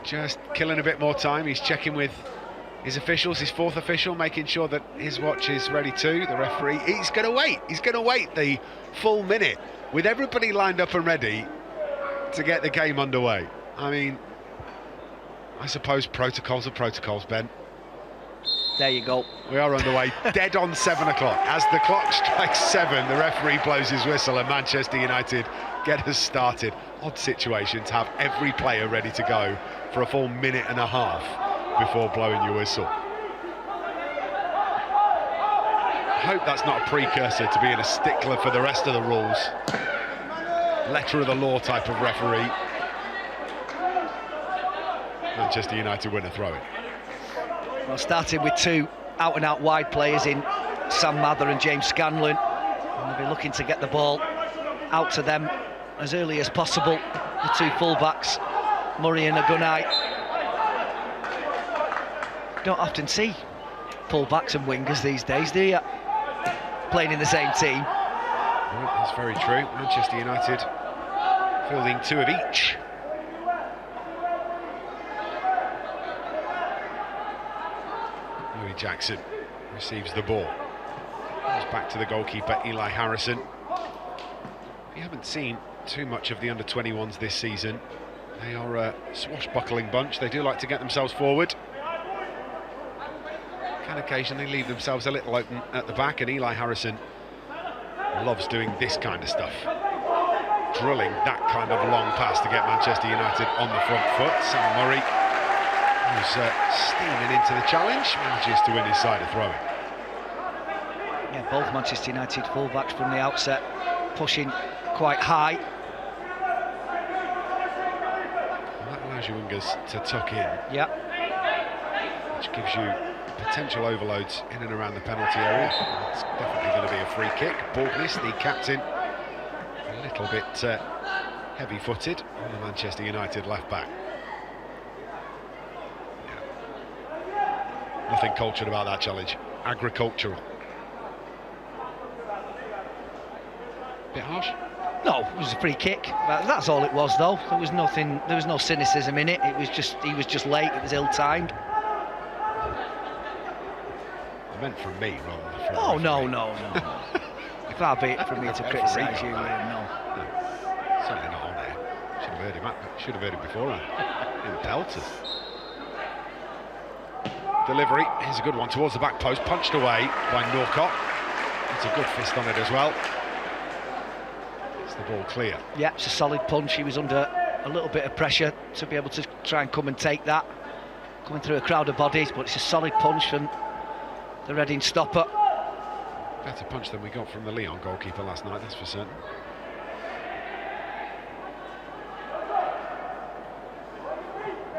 just killing a bit more time. He's checking with his officials, his fourth official, making sure that his watch is ready too. The referee, he's going to wait. He's going to wait the full minute with everybody lined up and ready to get the game underway. I mean, I suppose protocols are protocols, Ben. There you go. We are underway, dead on 7 o'clock. As the clock strikes 7, the referee blows his whistle and Manchester United get us started. Odd situation to have every player ready to go for a full minute and a half before blowing your whistle. I hope that's not a precursor to being a stickler for the rest of the rules. Letter of the law type of referee. Manchester United win a throw-in. Well, starting with two out-and-out wide players in Sam Mather and James Scanlon. And they'll be looking to get the ball out to them as early as possible. The two full-backs, Murray and Agunai. Don't often see full-backs and wingers these days, do you? Playing in the same team. Well, that's very true. Manchester United fielding two of each. Jackson receives the ball. Goes back to the goalkeeper, Eli Harrison. We haven't seen too much of the under-21s this season. They are a swashbuckling bunch. They do like to get themselves forward. Can occasionally leave themselves a little open at the back, and Eli Harrison loves doing this kind of stuff. Drilling that kind of long pass to get Manchester United on the front foot. Sam Murray, who's steaming into the challenge, manages to win his side of throwing. Yeah, both Manchester United fullbacks from the outset pushing quite high. And that allows your wingers to tuck in. Yeah. Which gives you potential overloads in and around the penalty area. It's definitely going to be a free kick. Baldness, the captain, a little bit heavy-footed on the Manchester United left back. Nothing cultured about that challenge. Agricultural. Bit harsh? No, it was a free kick. That's all it was, though. There was nothing. There was no cynicism in it. It was just he was just late. It was ill-timed. I meant from me rather than from. Oh no. Far be it from me to criticise you, Liam. No. Certainly not on there. Should have heard him. Should have heard him beforehand. In pelters. Delivery, here's a good one towards the back post, punched away by Norcott. It's a good fist on it as well. It's the ball clear. Yeah, it's a solid punch. He was under a little bit of pressure to be able to try and come and take that. Coming through a crowd of bodies, but it's a solid punch from the Reading stopper. Better punch than we got from the Lyon goalkeeper last night, that's for certain.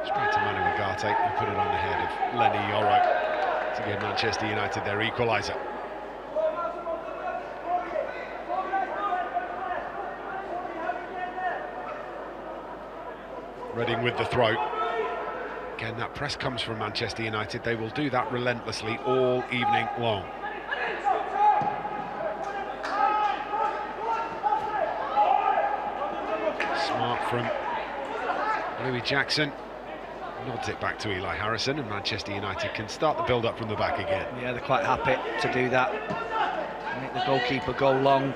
Straight to Manu Ugarte, who put it on the head of Lenny Yoro to give Manchester United their equaliser. Reading with the throw. Again, that press comes from Manchester United. They will do that relentlessly all evening long. Smart from Louis Jackson. Nods it back to Eli Harrison, and Manchester United can start the build-up from the back again. Yeah, they're quite happy to do that. Make the goalkeeper go long,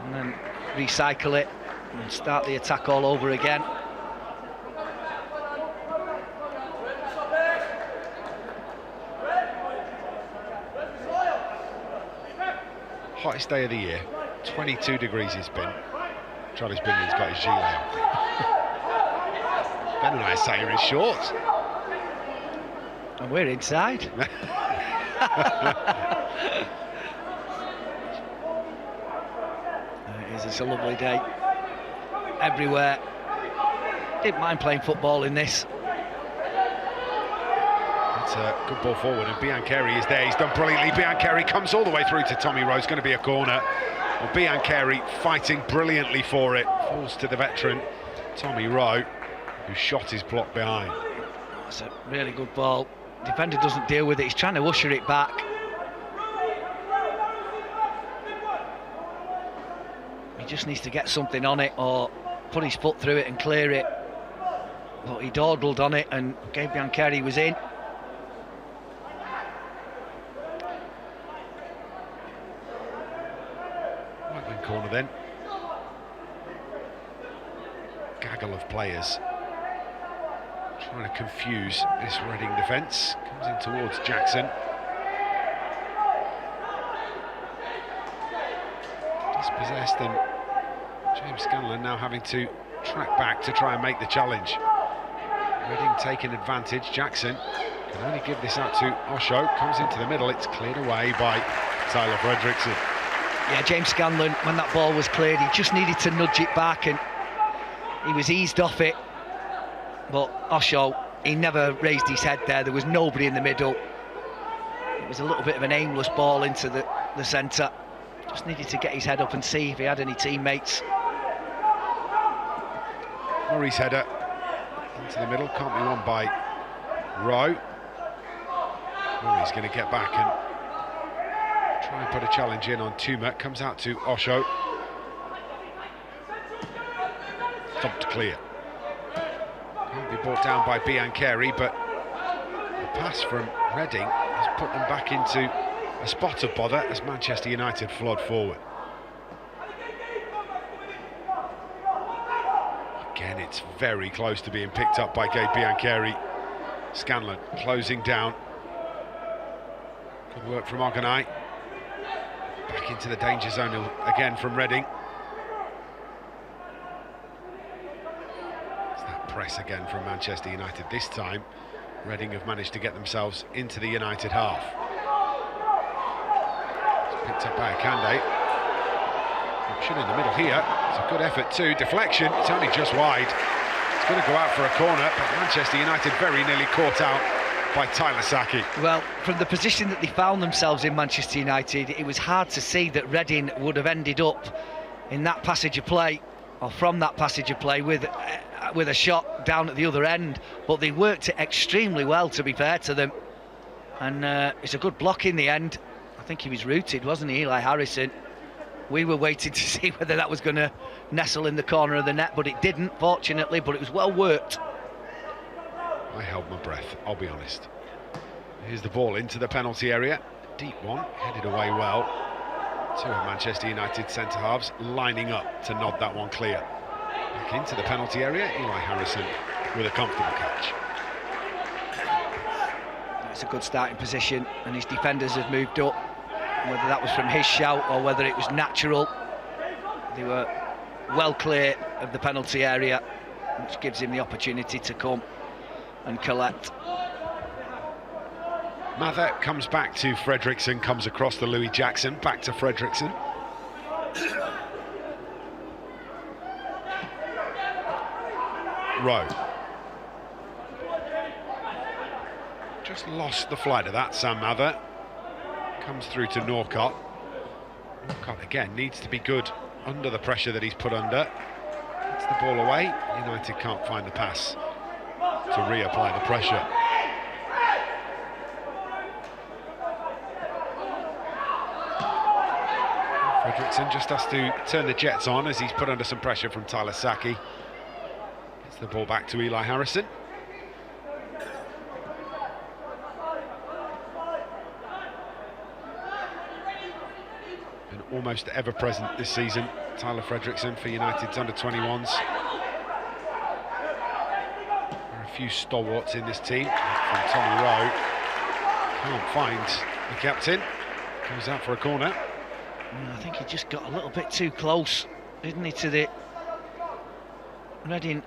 and then recycle it, and start the attack all over again. Hottest day of the year, 22 degrees it's been. Charlie's Binion's got his gilet on. Ben and I are sat here in shorts. And we're inside. It's a lovely day. Everywhere. Didn't mind playing football in this. That's a good ball forward, and Biancheri is there. He's done brilliantly. Biancheri comes all the way through to Tommy Rowe. It's going to be a corner. Well, Biancheri fighting brilliantly for it. Falls to the veteran, Tommy Rowe, whose shot is blocked behind. That's a really good ball. Defender doesn't deal with it. He's trying to usher it back. He just needs to get something on it or put his foot through it and clear it. but he dawdled on it and Gabe Biancheri was in. Right wing corner then. Gaggle of players trying to confuse this Reading defence. Comes in towards Jackson. Dispossessed, and James Scanlon now having to track back to try and make the challenge. Reading taking advantage. Jackson can only give this out to Osho. Comes into the middle. It's cleared away by Tyler Fredrickson. Yeah, James Scanlon, when that ball was cleared, he just needed to nudge it back and he was eased off it. But Osho, he never raised his head there. There was nobody in the middle. It was a little bit of an aimless ball into the centre. Just needed to get his head up and see if he had any teammates. Murray's header into the middle, can't be won by Rowe. Murray's going to get back and try and put a challenge in on Tuma. Comes out to Osho. Thumped clear. Can't be brought down by Biancheri, but the pass from Reading has put them back into a spot of bother as Manchester United flood forward. Again, it's very close to being picked up by Gabe Biancheri. Scanlon closing down. Good work from Oganai. Back into the danger zone again from Reading. It's that press again from Manchester United. This time, Reading have managed to get themselves into the United half. It's picked up by Akande. Option in the middle here. It's a good effort too. Deflection, it's only just wide. It's going to go out for a corner, but Manchester United very nearly caught out by Tyler Saki. Well, from the position that they found themselves in, Manchester United, it was hard to see that Reading would have ended up in that passage of play, or from that passage of play, with a shot down at the other end. But they worked it extremely well, to be fair to them. And it's a good block in the end. I think he was rooted, wasn't he, Eli Harrison? We were waiting to see whether that was going to nestle in the corner of the net, but it didn't, fortunately, but it was well worked. I held my breath, I'll be honest. Here's the ball into the penalty area. Deep one, headed away well. Two of Manchester United centre-halves lining up to nod that one clear. Back into the penalty area, Eli Harrison with a comfortable catch. It's a good starting position, and his defenders have moved up. Whether that was from his shout or whether it was natural, they were well clear of the penalty area, which gives him the opportunity to come and collect. Mather comes back to Fredrickson, comes across the Louis Jackson, back to Fredrickson. Rowe. Just lost the flight of that, Sam Mather. Comes through to Norcott. Norcott again needs to be good under the pressure that he's put under. Gets the ball away. United can't find the pass to reapply the pressure. Fredrickson just has to turn the jets on as he's put under some pressure from Tyler Saki. Gets the ball back to Eli Harrison. Almost ever present this season, Tyler Fredrickson for United's under-21s. There are a few stalwarts in this team, from Tommy Rowe. Can't find the captain, goes out for a corner. I think he just got a little bit too close, didn't he, to the Reading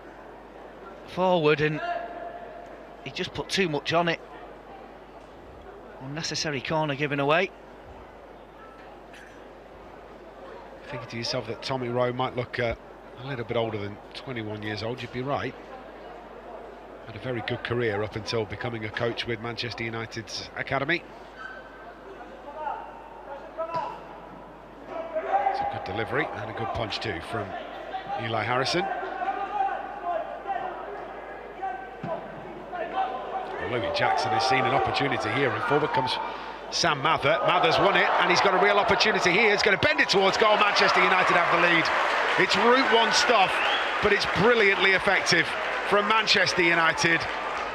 forward, and he just put too much on it. Unnecessary corner given away. Thinking to yourself that Tommy Rowe might look a little bit older than 21 years old, you'd be right. Had a very good career up until becoming a coach with Manchester United's academy. It's a good delivery and a good punch too from Eli Harrison. Well, Louis Jackson has seen an opportunity here, and forward comes Sam Mather. Mather's won it, and he's got a real opportunity here. He's going to bend it towards goal. Manchester United have the lead. It's Route 1 stuff, but it's brilliantly effective from Manchester United.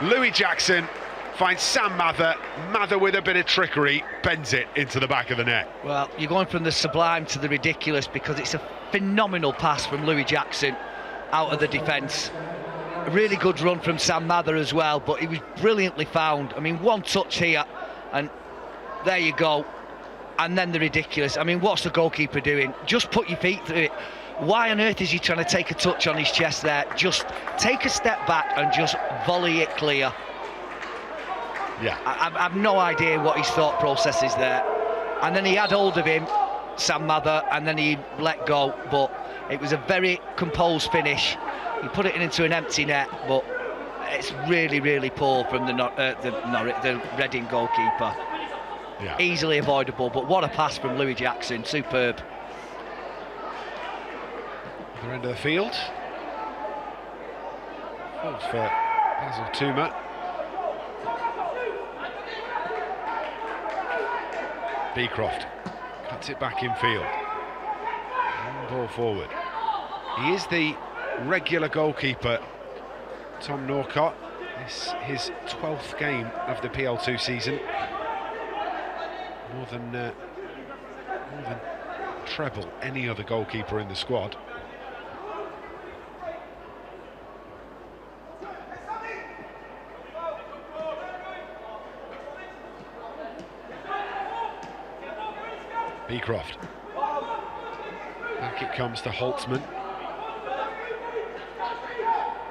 Louis Jackson finds Sam Mather. Mather, with a bit of trickery, bends it into the back of the net. Well, you're going from the sublime to the ridiculous, because it's a phenomenal pass from Louis Jackson out of the defence. A really good run from Sam Mather as well, but he was brilliantly found. I mean, one touch here, and there you go. And then the ridiculous. I mean, what's the goalkeeper doing? Just put your feet through it. Why on earth is he trying to take a touch on his chest there? Just take a step back and just volley it clear. Yeah. I have no idea what his thought process is there. And then he had hold of him, Sam Mather, and then he let go. But it was a very composed finish. He put it into an empty net, but it's really, really poor from the Reading goalkeeper. Yeah. Easily avoidable, but what a pass from Louis Jackson. Superb. Other end of the field. Falls for Basil Tuma. Beecroft cuts it back in field. Long ball forward. He is the regular goalkeeper, Tom Norcott. This is his 12th game of the PL2 season. More than treble any other goalkeeper in the squad. Beecroft. Back it comes to Holtzman.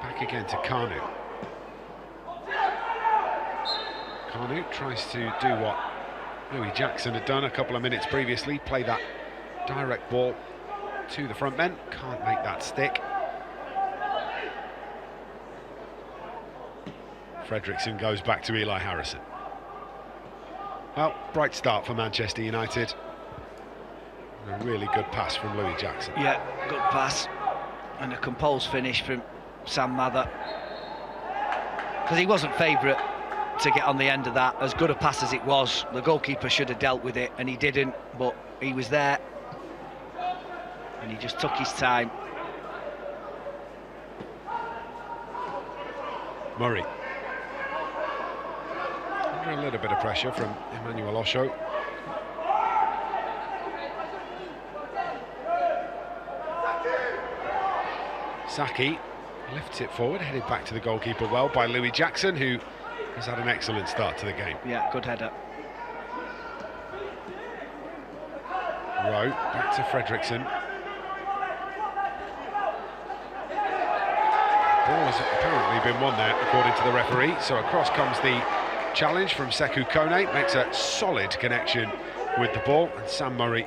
Back again to Carnu. Carnu tries to do what Louis Jackson had done a couple of minutes previously, play that direct ball to the front men. Can't make that stick. Fredrickson goes back to Eli Harrison. Well, bright start for Manchester United. A really good pass from Louis Jackson. Yeah, good pass. And a composed finish from Sam Mather. Because he wasn't favourite to get on the end of that. As good a pass as it was, the goalkeeper should have dealt with it, and he didn't, but he was there. And he just took his time. Murray. Under a little bit of pressure from Emmanuel Osho. Saki lifts it forward, headed back to the goalkeeper well by Louis Jackson, who has had an excellent start to the game. Yeah, good header. Rowe, back to Fredrickson. Ball has apparently been won there, according to the referee. So across comes the challenge from Sekou Kone, makes a solid connection with the ball, and Sam Murray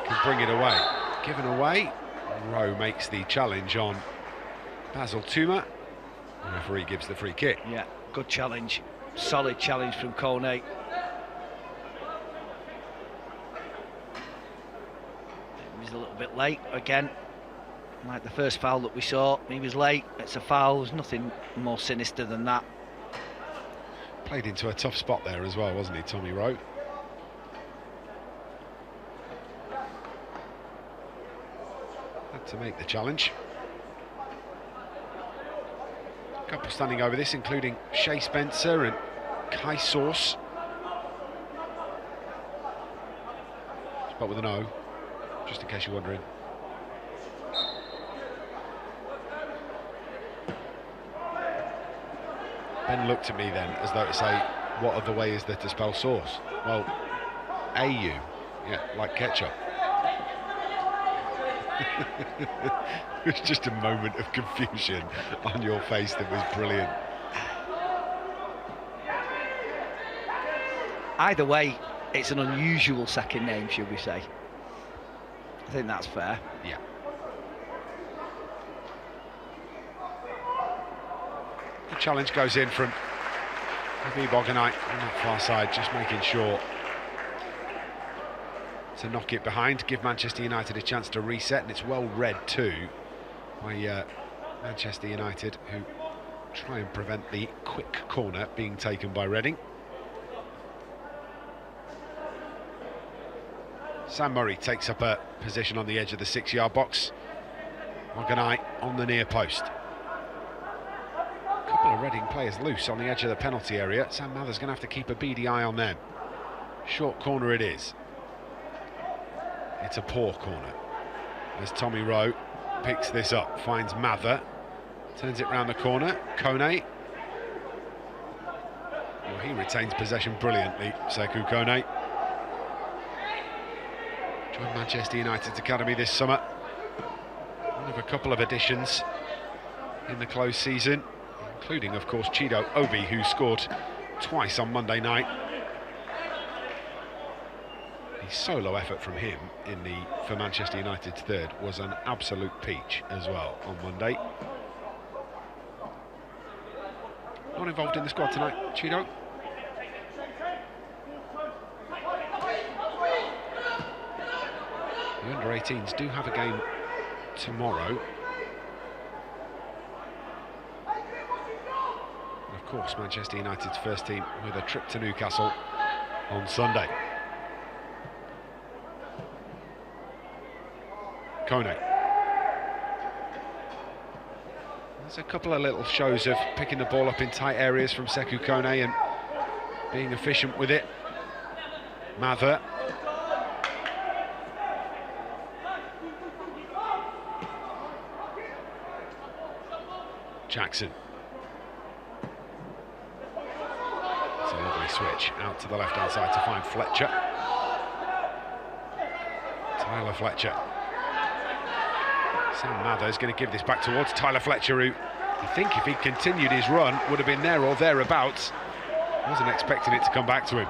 can bring it away. Given away, Rowe makes the challenge on Basil Tuma. The referee gives the free kick. Yeah, good challenge. Solid challenge from Kone. He was a little bit late again. Like the first foul that we saw, he was late. It's a foul, there's nothing more sinister than that. Played into a tough spot there as well, wasn't he, Tommy Rowe? Had to make the challenge. A couple standing over this, including Shea Spencer and Kai Sauce. Spot with an O, just in case you're wondering. Ben looked at me then as though to say, what other way is there to spell sauce? Well, A-U, yeah, like ketchup. It was just a moment of confusion on your face that was brilliant. Either way, it's an unusual second name, should we say. I think that's fair. Yeah. The challenge goes in from Habib Oganite on that far side, just making sure to knock it behind, give Manchester United a chance to reset, and it's well read too by Manchester United, who try and prevent the quick corner being taken by Reading. Sam Murray takes up a position on the edge of the 6-yard box. Oganite on the near post. Reading players loose on the edge of the penalty area. Sam Mather's going to have to keep a beady eye on them. Short corner it is. It's a poor corner. As Tommy Rowe picks this up, finds Mather, turns it round the corner. Kone. Well, he retains possession brilliantly, Sekou Kone. Joined Manchester United's academy this summer. One of a couple of additions in the close season, including, of course, Chido Obi, who scored twice on Monday night. The solo effort from him for Manchester United's third was an absolute peach as well on Monday. Not involved in the squad tonight, Chido. The under-18s do have a game tomorrow. And of course, Manchester United's first team with a trip to Newcastle on Sunday. Kone. There's a couple of little shows of picking the ball up in tight areas from Sekou Kone and being efficient with it. Mather. Jackson. It's a lovely switch out to the left-hand side to find Fletcher. Tyler Fletcher. Sam Mather is going to give this back towards Tyler Fletcher, who I think if he'd continued his run would have been there or thereabouts. Wasn't expecting it to come back to him.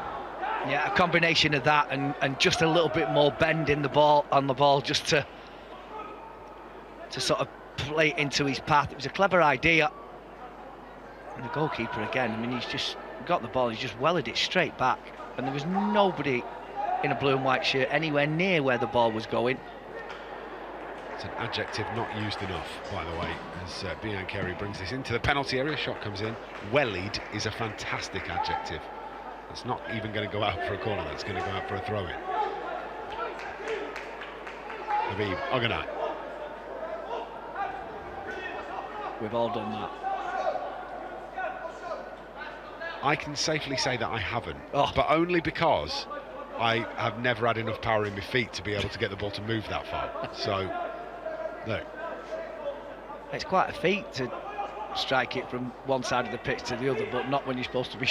Yeah, a combination of that and just a little bit more bend in the ball just to sort of play it into his path. It was a clever idea. And the goalkeeper again, I mean, he's just got the ball, he's just wellied it straight back, and there was nobody in a blue and white shirt anywhere near where the ball was going. It's an adjective not used enough, by the way, as Biancheri brings this into the penalty area. Shot comes in. Wellied is a fantastic adjective. It's not even going to go out for a corner, that's going to go out for a throw-in. Habib Ogunai. We've all done that. I can safely say that I haven't, but only because I have never had enough power in my feet to be able to get the ball to move that far. So, no. It's quite a feat to strike it from one side of the pitch to the other, but not when you're supposed to be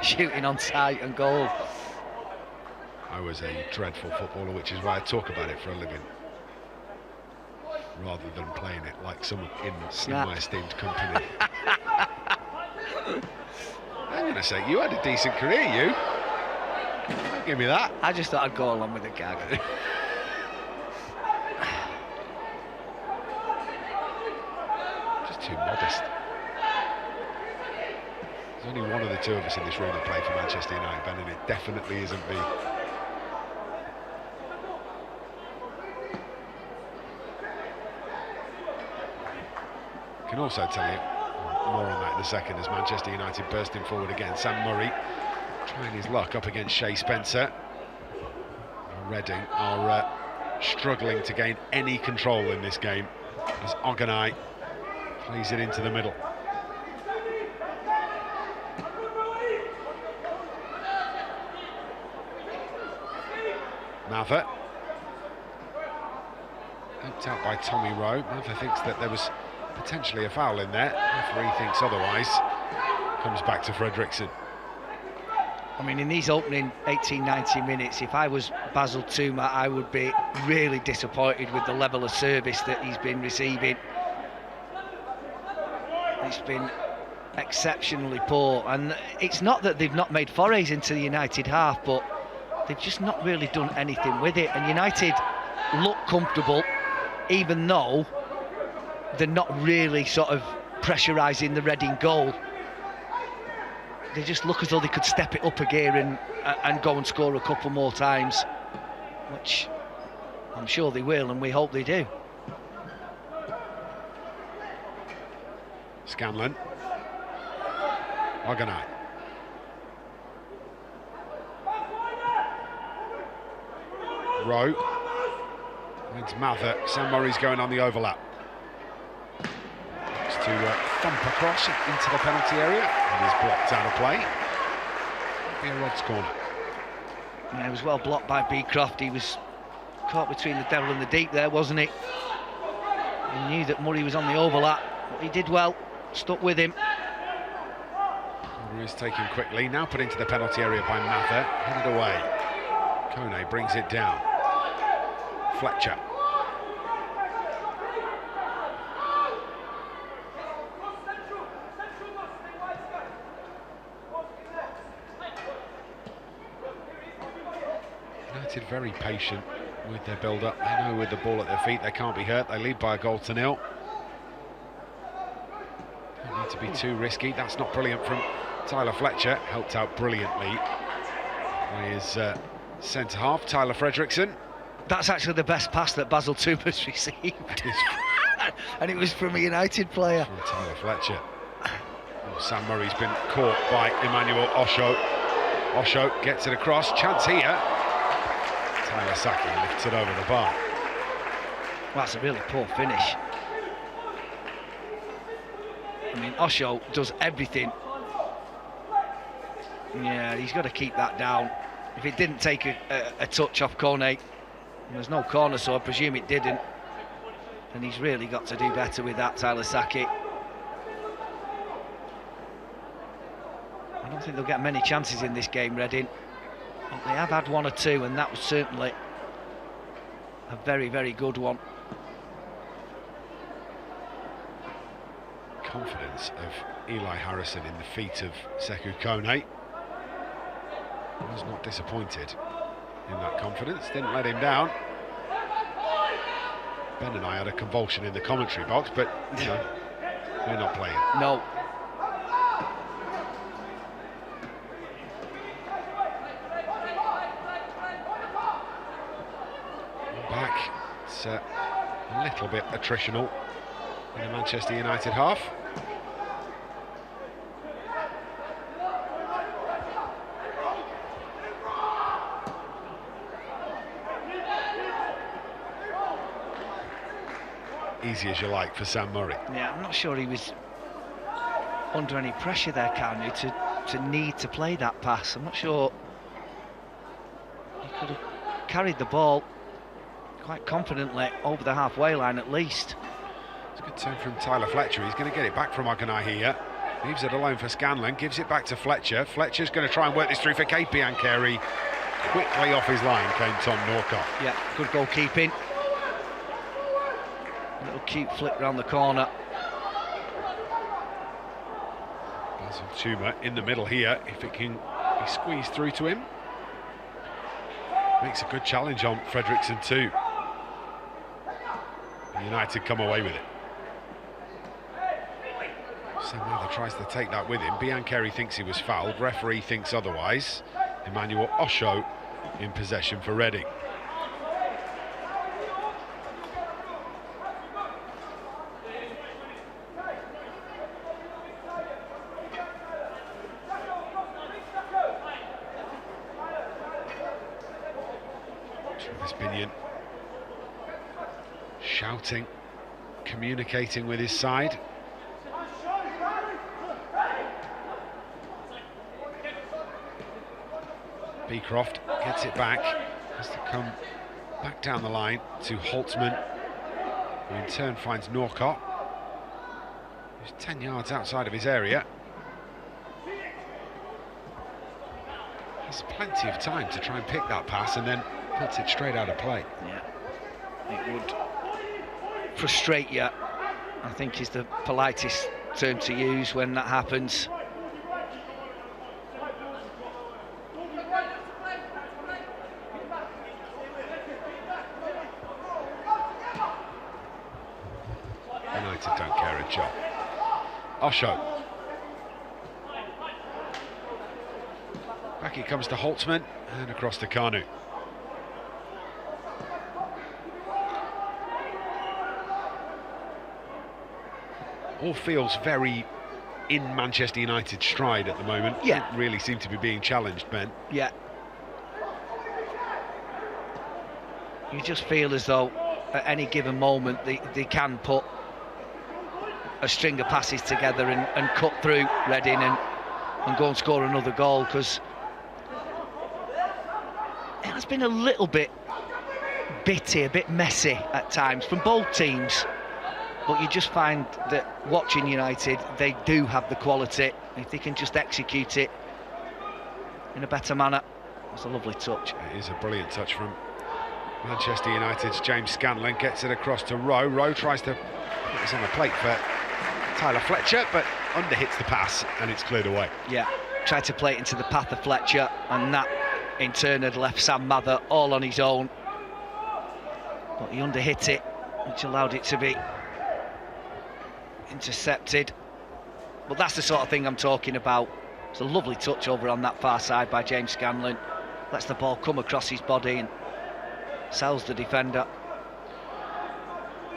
shooting on sight and goal. I was a dreadful footballer, which is why I talk about it for a living, rather than playing it like someone in my esteemed company. I'm going to say, you had a decent career, you. Don't give me that. I just thought I'd go along with the gag. Just too modest. There's only one of the two of us in this room that play for Manchester United, Ben, and it definitely isn't me. I can also tell you more on that in a second as Manchester United bursting forward again. Sam Murray trying his luck up against Shea Spencer. Reading are struggling to gain any control in this game as Ogunai plays it into the middle. Mather. Helped out by Tommy Rowe. Mather thinks that there was potentially a foul in there. Referee thinks otherwise. Comes back to Fredriksson. I mean, in these opening 18-19 minutes, if I was Basil Touma, I would be really disappointed with the level of service that he's been receiving. It's been exceptionally poor, and it's not that they've not made forays into the United half, but they've just not really done anything with it. And United look comfortable, even though they're not really sort of pressurising the Reading goal. They just look as though they could step it up a gear and go and score a couple more times, which I'm sure they will, and we hope they do. Scanlon. Ogunai. Rowe. It's Mather. Sam Murray's going on the overlap. To thump across into the penalty area. It is blocked out of play. Be a Rod's corner. Yeah, he was well blocked by Beecroft. He was caught between the devil and the deep there, wasn't he? He knew that Murray was on the overlap, but he did well, stuck with him. Corner is taken quickly, now put into the penalty area by Mather, headed away. Kone brings it down. Fletcher. United very patient with their build-up. They know with the ball at their feet they can't be hurt. They lead by a goal to nil. Don't need to be too risky. That's not brilliant from Tyler Fletcher. Helped out brilliantly by his centre-half, Tyler Fredrickson. That's actually the best pass that Basil Tumas received. And it was from a United player. From Tyler Fletcher. Oh, Sam Murray's been caught by Emmanuel Osho. Osho gets it across. Chance here. Tyler Saki lifts it over the bar. Well, that's a really poor finish. I mean, Osho does everything. Yeah, he's got to keep that down. If it didn't take a touch off Kone, there's no corner, so I presume it didn't. And he's really got to do better with that, Tyler Saki. I don't think they'll get many chances in this game, Reading. But they have had one or two, and that was certainly a very, very good one. Confidence of Eli Harrison in the feet of Sekou Kone. Was not disappointed in that confidence, didn't let him down. Ben and I had a convulsion in the commentary box, but you know, we're not playing. No. Back, it's a little bit attritional in the Manchester United half. Easy as you like for Sam Murray. Yeah, I'm not sure he was under any pressure there, Kanu, to need to play that pass. I'm not sure he could have carried the ball quite confidently over the halfway line at least. It's a good turn from Tyler Fletcher. He's going to get it back from Ogunai here. Leaves it alone for Scanlon, gives it back to Fletcher. Fletcher's going to try and work this through for Kate Biancheri. Quickly off his line came Tom Norcott. Yeah, good goalkeeping. Little cute flick round the corner. Basil Tuma in the middle here, if it can be squeezed through to him. Makes a good challenge on Fredrickson too. United come away with it. Sam Mather tries to take that with him. Biancheri thinks he was fouled. Referee thinks otherwise. Emmanuel Osho in possession for Reading. Travis Binion shouting, communicating with his side. Beecroft gets it back, has to come back down the line to Holtzman, who in turn finds Norcott, who's 10 yards outside of his area. Has plenty of time to try and pick that pass and then puts it straight out of play. Yeah, it would frustrate you, I think is the politest term to use when that happens. United don't care a job. Osho. Back it comes to Holtzman and across to Kanu. All feels very in Manchester United stride at the moment. Yeah. Don't really seem to be being challenged, Ben. Yeah. You just feel as though at any given moment they can put a string of passes together and cut through Reading and go and score another goal, because it has been a little bit bitty, a bit messy at times from both teams. But you just find that watching United, they do have the quality. If they can just execute it in a better manner. It's a lovely touch. It is a brilliant touch from Manchester United's James Scanlon. Gets it across to Rowe. Rowe tries to put this on the plate for Tyler Fletcher, but underhits the pass and it's cleared away. Yeah, tried to play it into the path of Fletcher, and that in turn had left Sam Mather all on his own. But he underhit it, which allowed it to be intercepted. But that's the sort of thing I'm talking about. It's a lovely touch over on that far side by James Scanlon. Lets the ball come across his body and sells the defender.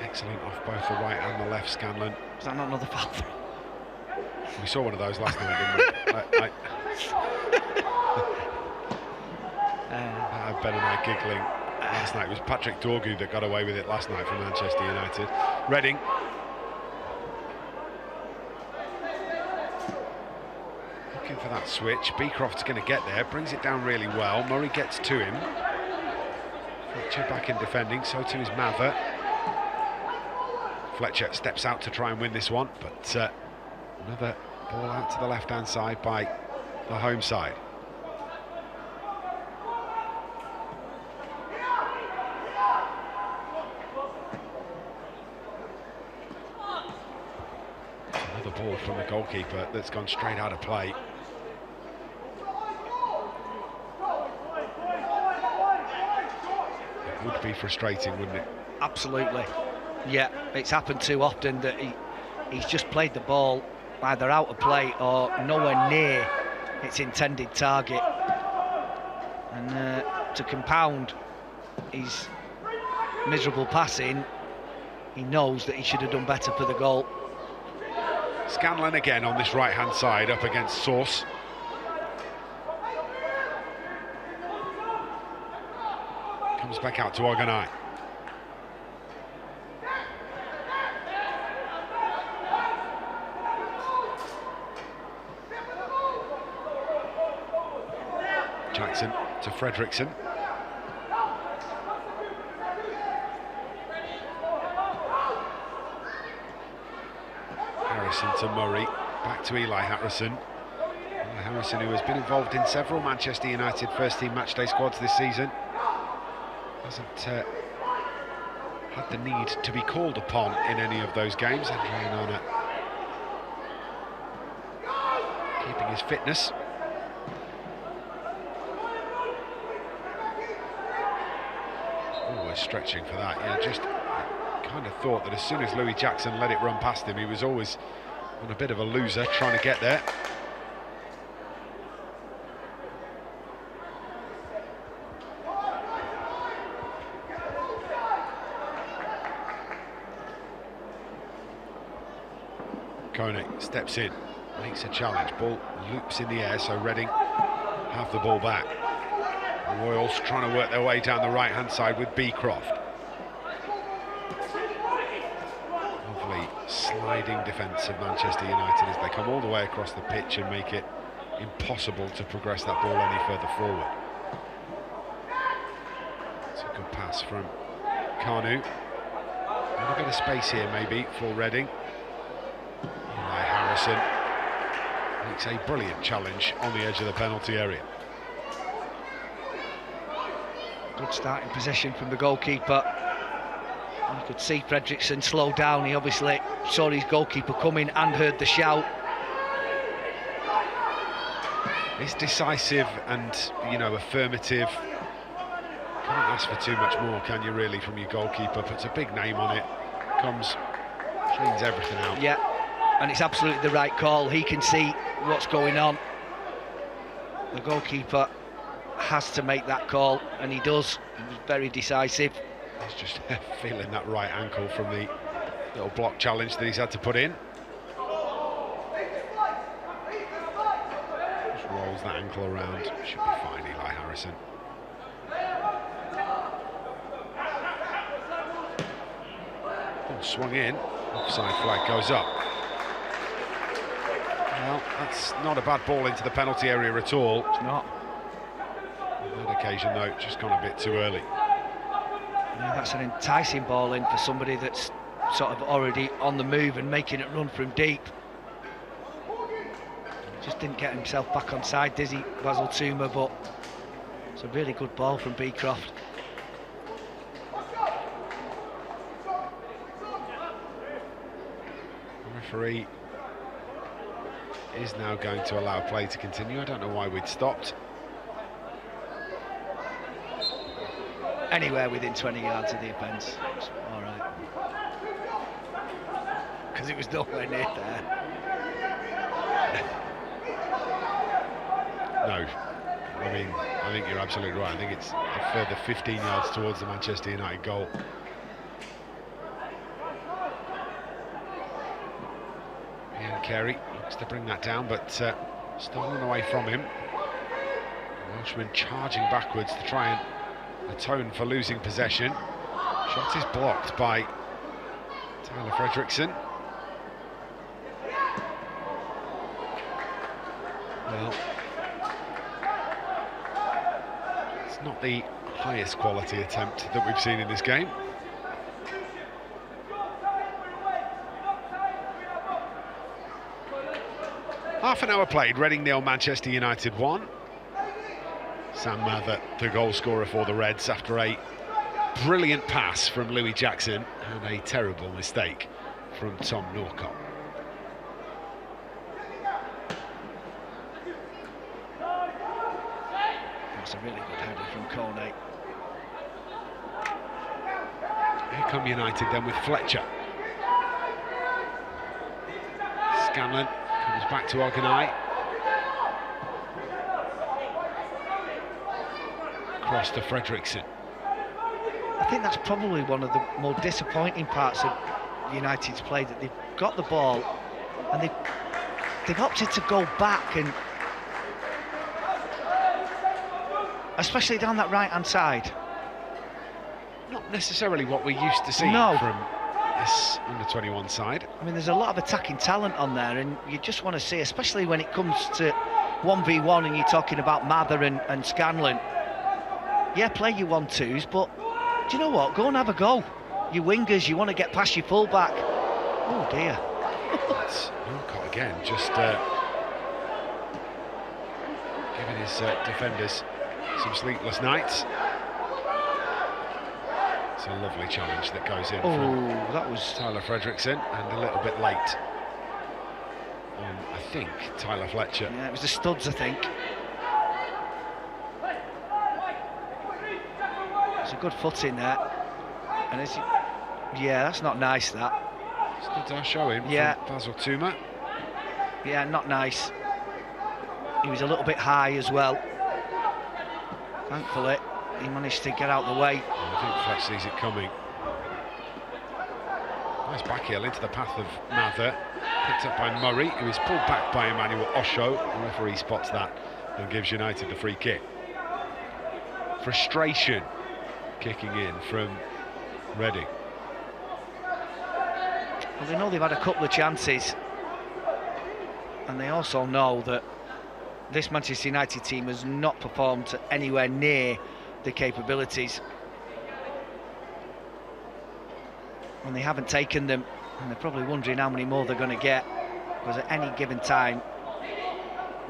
Excellent off both the right and the left, Scanlon. Is that not another foul? We saw one of those last night, didn't we? Ben and I giggling last night. It was Patrick Dorgu that got away with it last night for Manchester United. Reading. Looking for that switch. Beecroft's going to get there, brings it down really well. Murray gets to him. Fletcher back in defending, so too is Mather. Fletcher steps out to try and win this one, but another ball out to the left-hand side by the home side. Another ball from the goalkeeper that's gone straight out of play. It would be frustrating, wouldn't it? Absolutely. Yeah, it's happened too often that he's just played the ball either out of play or nowhere near its intended target. And to compound his miserable passing, he knows that he should have done better for the goal. Scanlon again on this right-hand side up against Sauce. Comes back out to Oganai. Jackson to Fredrickson. Harrison to Murray, back to Eli Harrison. Eli Harrison, who has been involved in several Manchester United first-team matchday squads this season, hasn't had the need to be called upon in any of those games. Andre Onana keeping his fitness. Always stretching for that. Yeah, just kind of thought that as soon as Louis Jackson let it run past him, he was always on a bit of a loser trying to get there. Koenig steps in, makes a challenge, ball loops in the air, so Reading have the ball back. Royals trying to work their way down the right-hand side with Beecroft. Lovely sliding defence of Manchester United as they come all the way across the pitch and make it impossible to progress that ball any further forward. It's a good pass from Kanu. A little bit of space here maybe for Reading. Eli Harrison makes a brilliant challenge on the edge of the penalty area. Good starting position from the goalkeeper. You could see Fredrickson slow down. He obviously saw his goalkeeper coming and heard the shout. It's decisive and, you know, affirmative. Can't ask for too much more, can you, really, from your goalkeeper? Puts a big name on it, comes, cleans everything out. Yeah, and it's absolutely the right call. He can see what's going on. The goalkeeper has to make that call, and he does. He was very decisive. He's just feeling that right ankle from the little block challenge that he's had to put in. Just rolls that ankle around. Should be fine, Eli Harrison. Ball swung in. Offside flag goes up. Well, that's not a bad ball into the penalty area at all. It's not. On that occasion, though, just gone a bit too early. Yeah, that's an enticing ball in for somebody that's sort of already on the move and making it run from deep. Just didn't get himself back on side, did he, Basil Tuma, but it's a really good ball from Beecroft. The referee is now going to allow play to continue. I don't know why we'd stopped. Anywhere within 20 yards of the offence, all right. Because it was nowhere near there. No, I mean, I think you're absolutely right. I think it's a further 15 yards towards the Manchester United goal. Ian Carey looks to bring that down, but stolen away from him. Welshman charging backwards to try and atone for losing possession. Shot is blocked by Tyler Fredrickson. Well, it's not the highest quality attempt that we've seen in this game. Half an hour played, Reading 0, Manchester United 1. Sam Mather, the goal scorer for the Reds, after a brilliant pass from Louis Jackson and a terrible mistake from Tom Norcott. That's a really good header from Cornet. Here come United then with Fletcher. Scanlon comes back to Oganai. Cross to Fredrickson. I think that's probably one of the more disappointing parts of United's play, that they've got the ball and they've opted to go back, and especially down that right-hand side. Not necessarily what we used to see from this under-21 side. I mean, there's a lot of attacking talent on there, and you just want to see, especially when it comes to 1v1 and you're talking about Mather and Scanlon. Yeah, play your 1-2s, but do you know what? Go and have a go. Your wingers, you want to get past your full-back. Oh, dear. That's Norcott again, just giving his defenders some sleepless nights. It's a lovely challenge that goes in from that was Tyler Fredrickson, and a little bit late on, I think, Tyler Fletcher. Yeah, it was the studs, I think. It's a good foot in there. And yeah, that's not nice, that. Studs are showing from Basil Tuma. Yeah, not nice. He was a little bit high as well. Thankfully, he managed to get out the way. I think Fletch sees it coming. Nice back heel into the path of Mather. Picked up by Murray, who is pulled back by Emmanuel Osho. The referee spots that and gives United the free kick. Frustration kicking in from Reading. Well, they know they've had a couple of chances, and they also know that this Manchester United team has not performed anywhere near the capabilities, and they haven't taken them, and they're probably wondering how many more they're going to get, because at any given time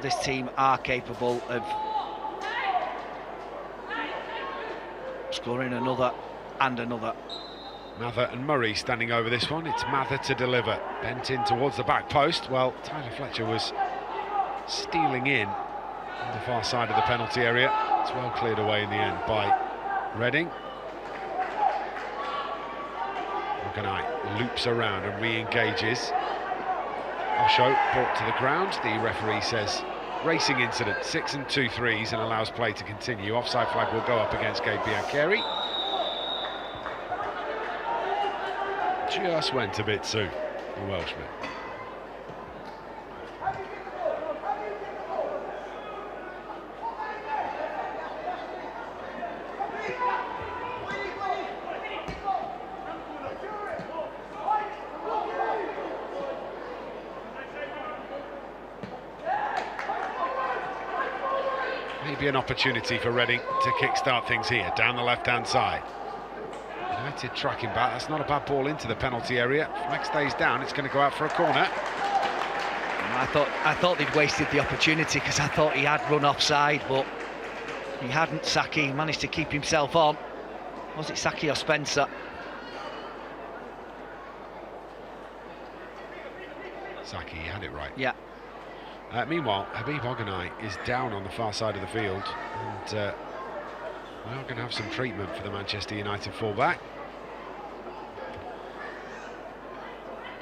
this team are capable of scoring another and another. Mather and Murray standing over this one. It's Mather to deliver, bent in towards the back post. Well, Tyler Fletcher was stealing in on the far side of the penalty area. It's well cleared away in the end by Reading. Oganai loops around and re-engages. Osho brought to the ground. The referee says racing incident, 6 and 2 threes, and allows play to continue. Offside flag will go up against Gabe Biancheri. Just went a bit soon, the Welshman. Maybe an opportunity for Reading to kick-start things here, down the left-hand side. United tracking back, that's not a bad ball into the penalty area. If Fleck stays down, it's going to go out for a corner. I thought they'd wasted the opportunity because I thought he had run offside, but he hadn't. Saki managed to keep himself on. Was it Saki or Spencer? Saki, he had it right. Yeah. Meanwhile, Habib Ogunai is down on the far side of the field, and we are going to have some treatment for the Manchester United fullback.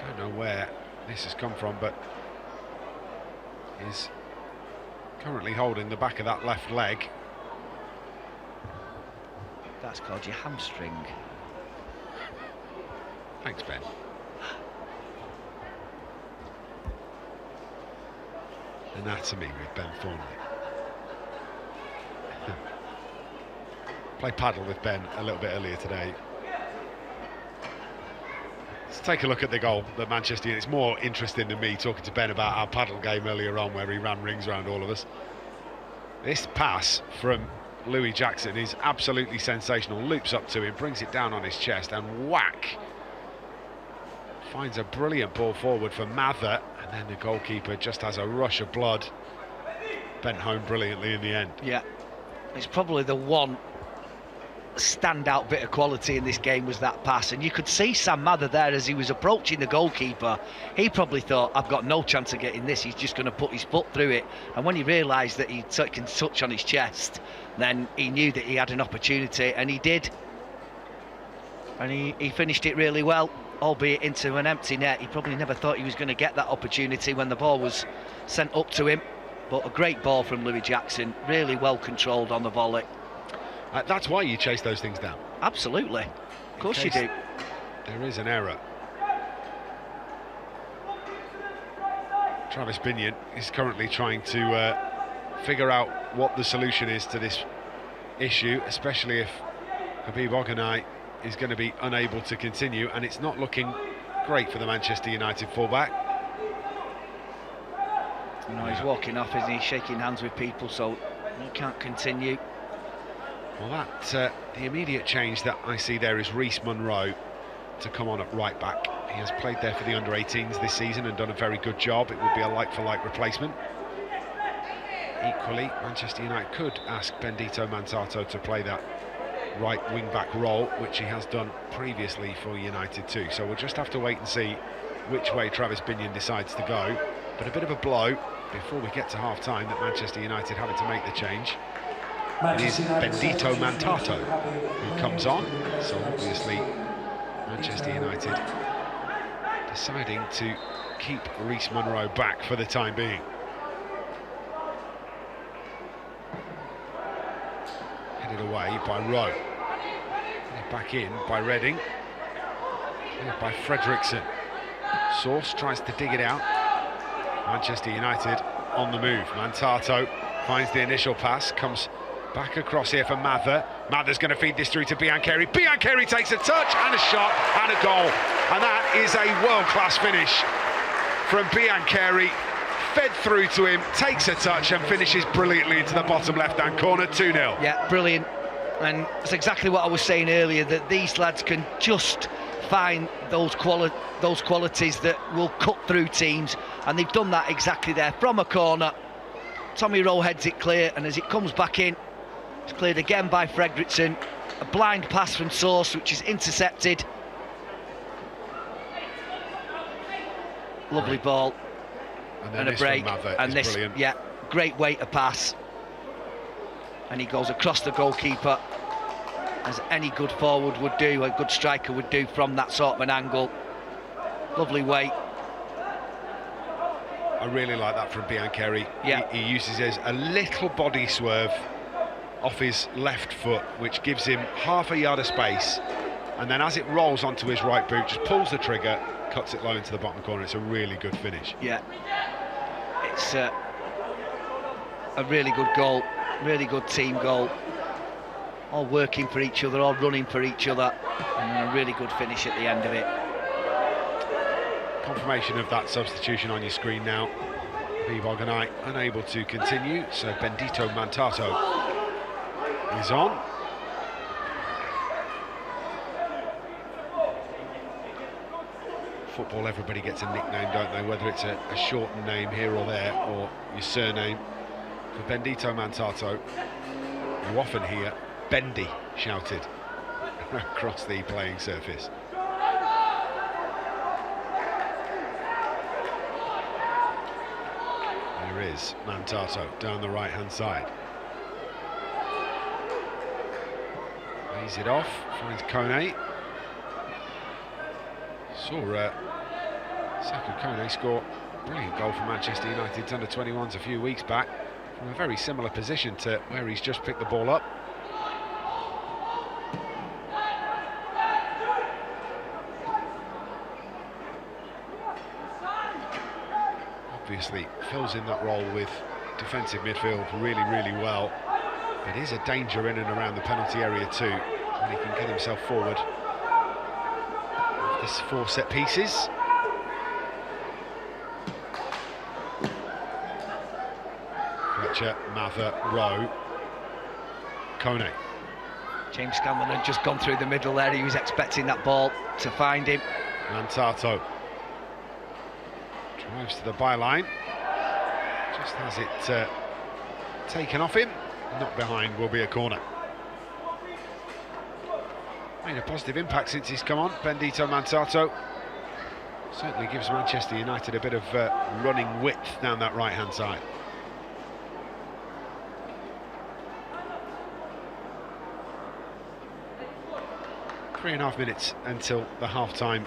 Don't know where this has come from, but is currently holding the back of that left leg. That's called your hamstring. Thanks, Ben. Anatomy with Ben Thornley. Played paddle with Ben a little bit earlier today. Let's take a look at the goal that Manchester United. It's more interesting than me talking to Ben about our paddle game earlier on, where he ran rings around all of us. This pass from Louis Jackson is absolutely sensational. Loops up to him, brings it down on his chest, and whack! Finds a brilliant ball forward for Mather, and then the goalkeeper just has a rush of blood. Bent home brilliantly in the end. Yeah, it's probably the one standout bit of quality in this game was that pass, and you could see Sam Mather there as he was approaching the goalkeeper. He probably thought, I've got no chance of getting this, he's just going to put his foot through it, and when he realised that he can touch on his chest, then he knew that he had an opportunity, and he did, and he finished it really well, albeit into an empty net. He probably never thought he was going to get that opportunity when the ball was sent up to him, but a great ball from Louis Jackson, really well controlled on the volley. That's why you chase those things down. Absolutely, of course you do. There is an error. Travis Binion is currently trying to figure out what the solution is to this issue, especially if Habib Ogunai is going to be unable to continue, and it's not looking great for the Manchester United fullback. No, he's walking off, isn't he? Shaking hands with people, so he can't continue. Well, that the immediate change that I see there is Reece Munro to come on at right back. He has played there for the under-18s this season and done a very good job. It would be a like-for-like replacement. Equally, Manchester United could ask Bendito Mantato to play that right wing-back role, which he has done previously for United too. So we'll just have to wait and see which way Travis Binion decides to go. But a bit of a blow before we get to half-time that Manchester United having to make the change. It is Bendito Mantato who comes on, so obviously Manchester United deciding to keep Reece Munro back for the time being. Headed away by Rowe. Headed back in by Reading. Headed by Fredrickson. Source tries to dig it out. Manchester United on the move. Mantato finds the initial pass, comes back across here for Mather. Mather's going to feed this through to Biancheri. Biancheri takes a touch and a shot and a goal. And that is a world-class finish from Biancheri. Fed through to him, takes a touch and finishes brilliantly into the bottom left-hand corner, 2-0. Yeah, brilliant. And that's exactly what I was saying earlier, that these lads can just find those qualities that will cut through teams. And they've done that exactly there from a corner. Tommy Rowe heads it clear, and as it comes back in, it's cleared again by Fredrickson. A blind pass from Source, which is intercepted. Lovely ball. And a break. And this, brilliant. Yeah, great way to pass. And he goes across the goalkeeper, as any good forward would do, a good striker would do from that sort of an angle. Lovely way. I really like that from Biancheri. Yeah. He uses his a little body swerve off his left foot, which gives him half a yard of space, and then as it rolls onto his right boot, just pulls the trigger, cuts it low into the bottom corner. It's a really good finish. Yeah, it's a really good goal, really good team goal. All working for each other, all running for each other, and a really good finish at the end of it. Confirmation of that substitution on your screen now. Boganai unable to continue, so Bendito Mantato is on. Football, everybody gets a nickname, don't they? Whether it's a shortened name here or there, or your surname. For Bendito Mantato, you often hear Bendy shouted across the playing surface. There is Mantato down the right-hand side. Lays it off, finds Kone. Saw Sekou Kone score a brilliant goal for Manchester United's under-21s a few weeks back from a very similar position to where he's just picked the ball up. Obviously fills in that role with defensive midfield really well, but is a danger in and around the penalty area too when he can get himself forward. This 4 set pieces. Fletcher, Mather, Rowe, Kone. James Scanlon had just gone through the middle there. He was expecting that ball to find him. Mantato drives to the byline, just has it taken off him. Not behind, will be a corner. Made a positive impact since he's come on, Bendito Mantato. Certainly gives Manchester United a bit of running width down that right-hand side. Three and a half minutes until the half-time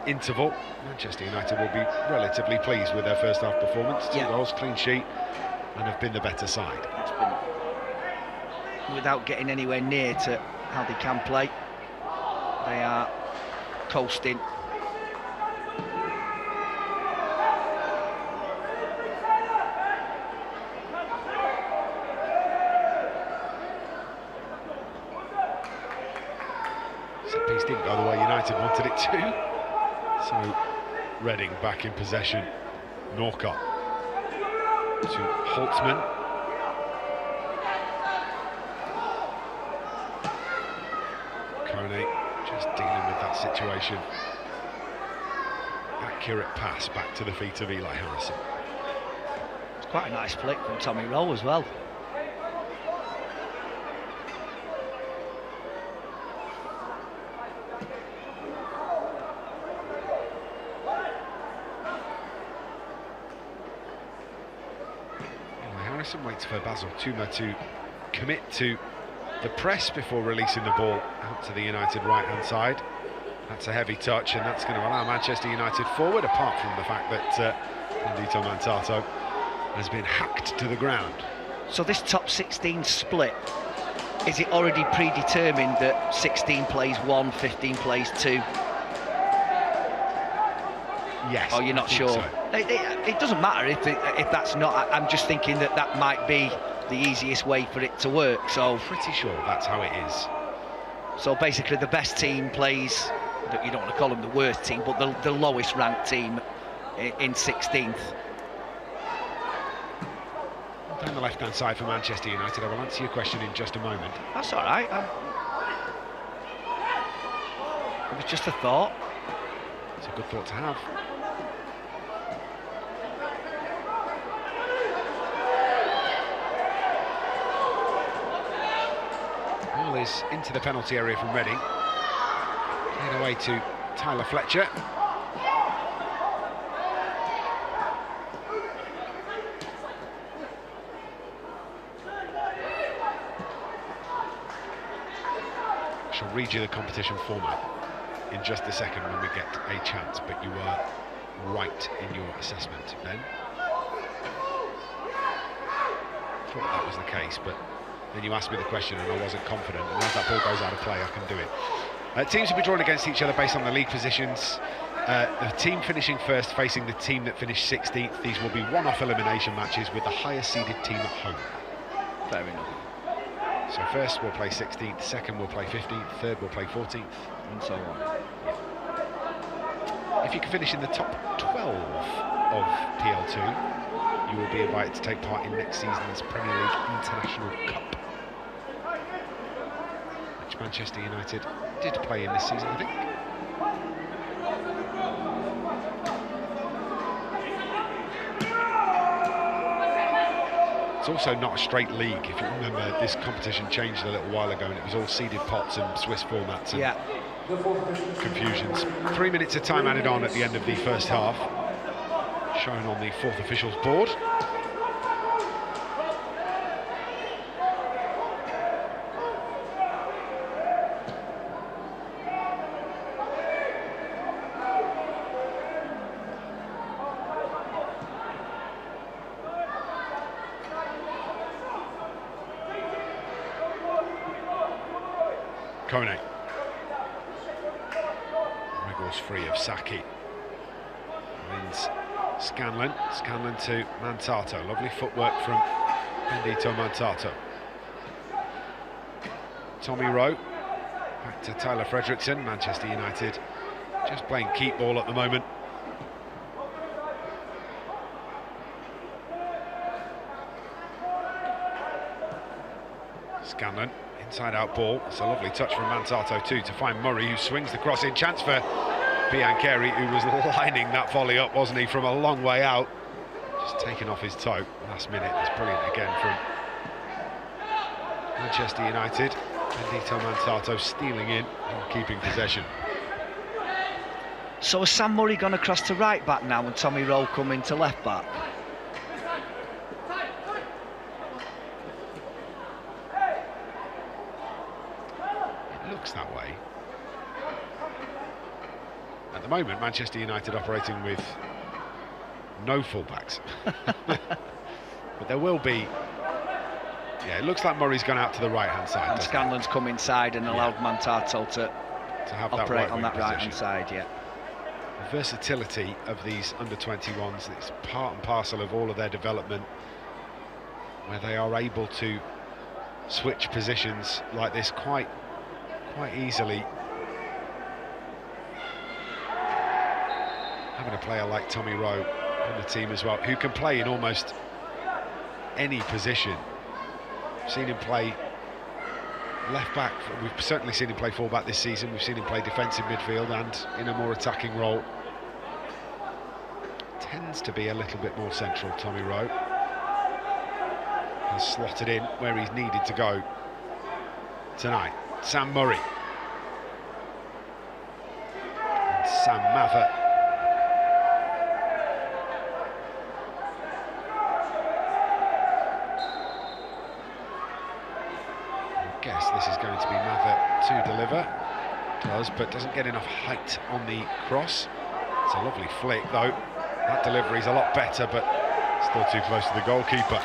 interval. Manchester United will be relatively pleased with their first half performance. 2 goals, clean sheet, and have been the better side. It's been without getting anywhere near to how they can play. They are coasting. Set piece didn't go the way United wanted it to. So Reading back in possession. Norcott to Holtzman. Kone just dealing with that situation. Accurate pass back to the feet of Eli Harrison. It's quite a nice flick from Tommy Rowe as well. Eli Harrison waits for Basil Tuma to commit to the press before releasing the ball out to the United right-hand side. That's a heavy touch, and that's going to allow Manchester United forward, apart from the fact that Bendito Mantato has been hacked to the ground. So this top 16 split, is it already predetermined that 16 plays 1, 15 plays 2? Yes. Oh, you're not sure? So. It doesn't matter if that's not. I'm just thinking that might be the easiest way for it to work. So Pretty sure that's how it is. So basically the best team plays, you don't want to call them the worst team, but the lowest ranked team in 16th. Down the left-hand side for Manchester United. I will answer your question in just a moment. That's all right. It was just a thought. It's a good thought to have. Ball is into the penalty area from Reading. Played away to Tyler Fletcher. I shall read you the competition format in just a second when we get a chance, but you were right in your assessment, Ben. Thought that was the case, but then you asked me the question and I wasn't confident, and as that ball goes out of play I can do it. Teams will be drawn against each other based on the league positions. The team finishing first facing the team that finished 16th. These will be one-off elimination matches with the highest seeded team at home. Fair enough. So first we'll play 16th, second we'll play 15th, third we'll play 14th, And so on. If you can finish in the top 12 of PL2, you will be invited to take part in next season's Premier League International Cup, which Manchester United did play in this season, I think. It's also not a straight league. If you remember, this competition changed a little while ago and it was all seeded pots and Swiss formats and confusions. 3 minutes of time added on at the end of the first half, shown on the fourth officials board. Kone wriggles free of Saki. Wins Scanlon to Mantato. Lovely footwork from Bendito Mantato. Tommy Rowe back to Tyler Fredrickson. Manchester United just playing keep ball at the moment. Scanlon. Inside out ball. It's a lovely touch from Mantato too to find Murray, who swings the cross in. Chance for Biancheri, who was lining that volley up, wasn't he, from a long way out. Just taken off his toe last minute. It's brilliant again from Manchester United. Bendito Mantato stealing in and keeping possession. So has Sam Murray gone across to right back now and Tommy Rowe come into left back? That way. At the moment, Manchester United operating with no fullbacks. But there will be. Yeah, it looks like Murray's gone out to the right-hand side. And Scanlon's come inside and allowed Mantato to have operate that on that right-hand side, yeah. The versatility of these under-21s, it's part and parcel of all of their development, where they are able to switch positions like this quite easily. Having a player like Tommy Rowe on the team as well, who can play in almost any position. We've seen him play left back, we've certainly seen him play full back this season, we've seen him play defensive midfield and in a more attacking role. Tends to be a little bit more central, Tommy Rowe. Has slotted in where he's needed to go tonight. Sam Murray and Sam Mather. I guess this is going to be Mather to deliver. Does, but doesn't get enough height on the cross. It's a lovely flick though. That delivery's a lot better, but still too close to the goalkeeper.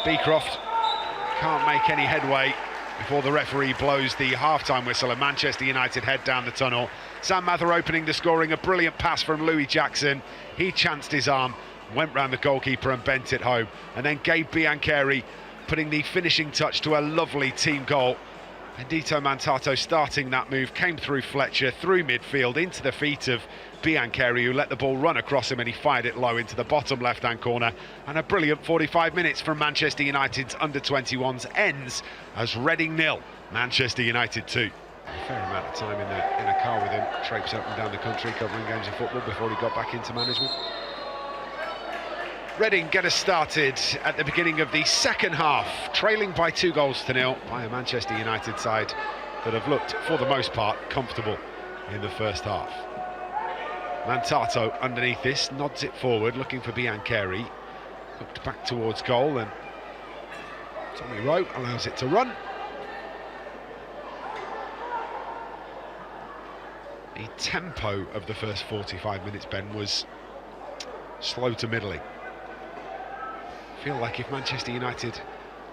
Beecroft can't make any headway before the referee blows the half-time whistle and Manchester United head down the tunnel. Sam Mather opening the scoring, a brilliant pass from Louis Jackson. He chanced his arm, went round the goalkeeper and bent it home. And then Gabe Biancheri putting the finishing touch to a lovely team goal. Bendito Mantato starting that move, came through Fletcher, through midfield, into the feet of Biancheri, who let the ball run across him and he fired it low into the bottom left-hand corner. And a brilliant 45 minutes from Manchester United's under-21s ends as Reading 0, Manchester United 2. A fair amount of time in a car with him, traipsed up and down the country covering games of football before he got back into management. Reading get us started at the beginning of the second half, trailing by 2-0 by a Manchester United side that have looked, for the most part, comfortable in the first half. Mantato underneath this, nods it forward, looking for Biancheri. Hooked back towards goal, and Tommy Rowe allows it to run. The tempo of the first 45 minutes, Ben, was slow to middling. I feel like if Manchester United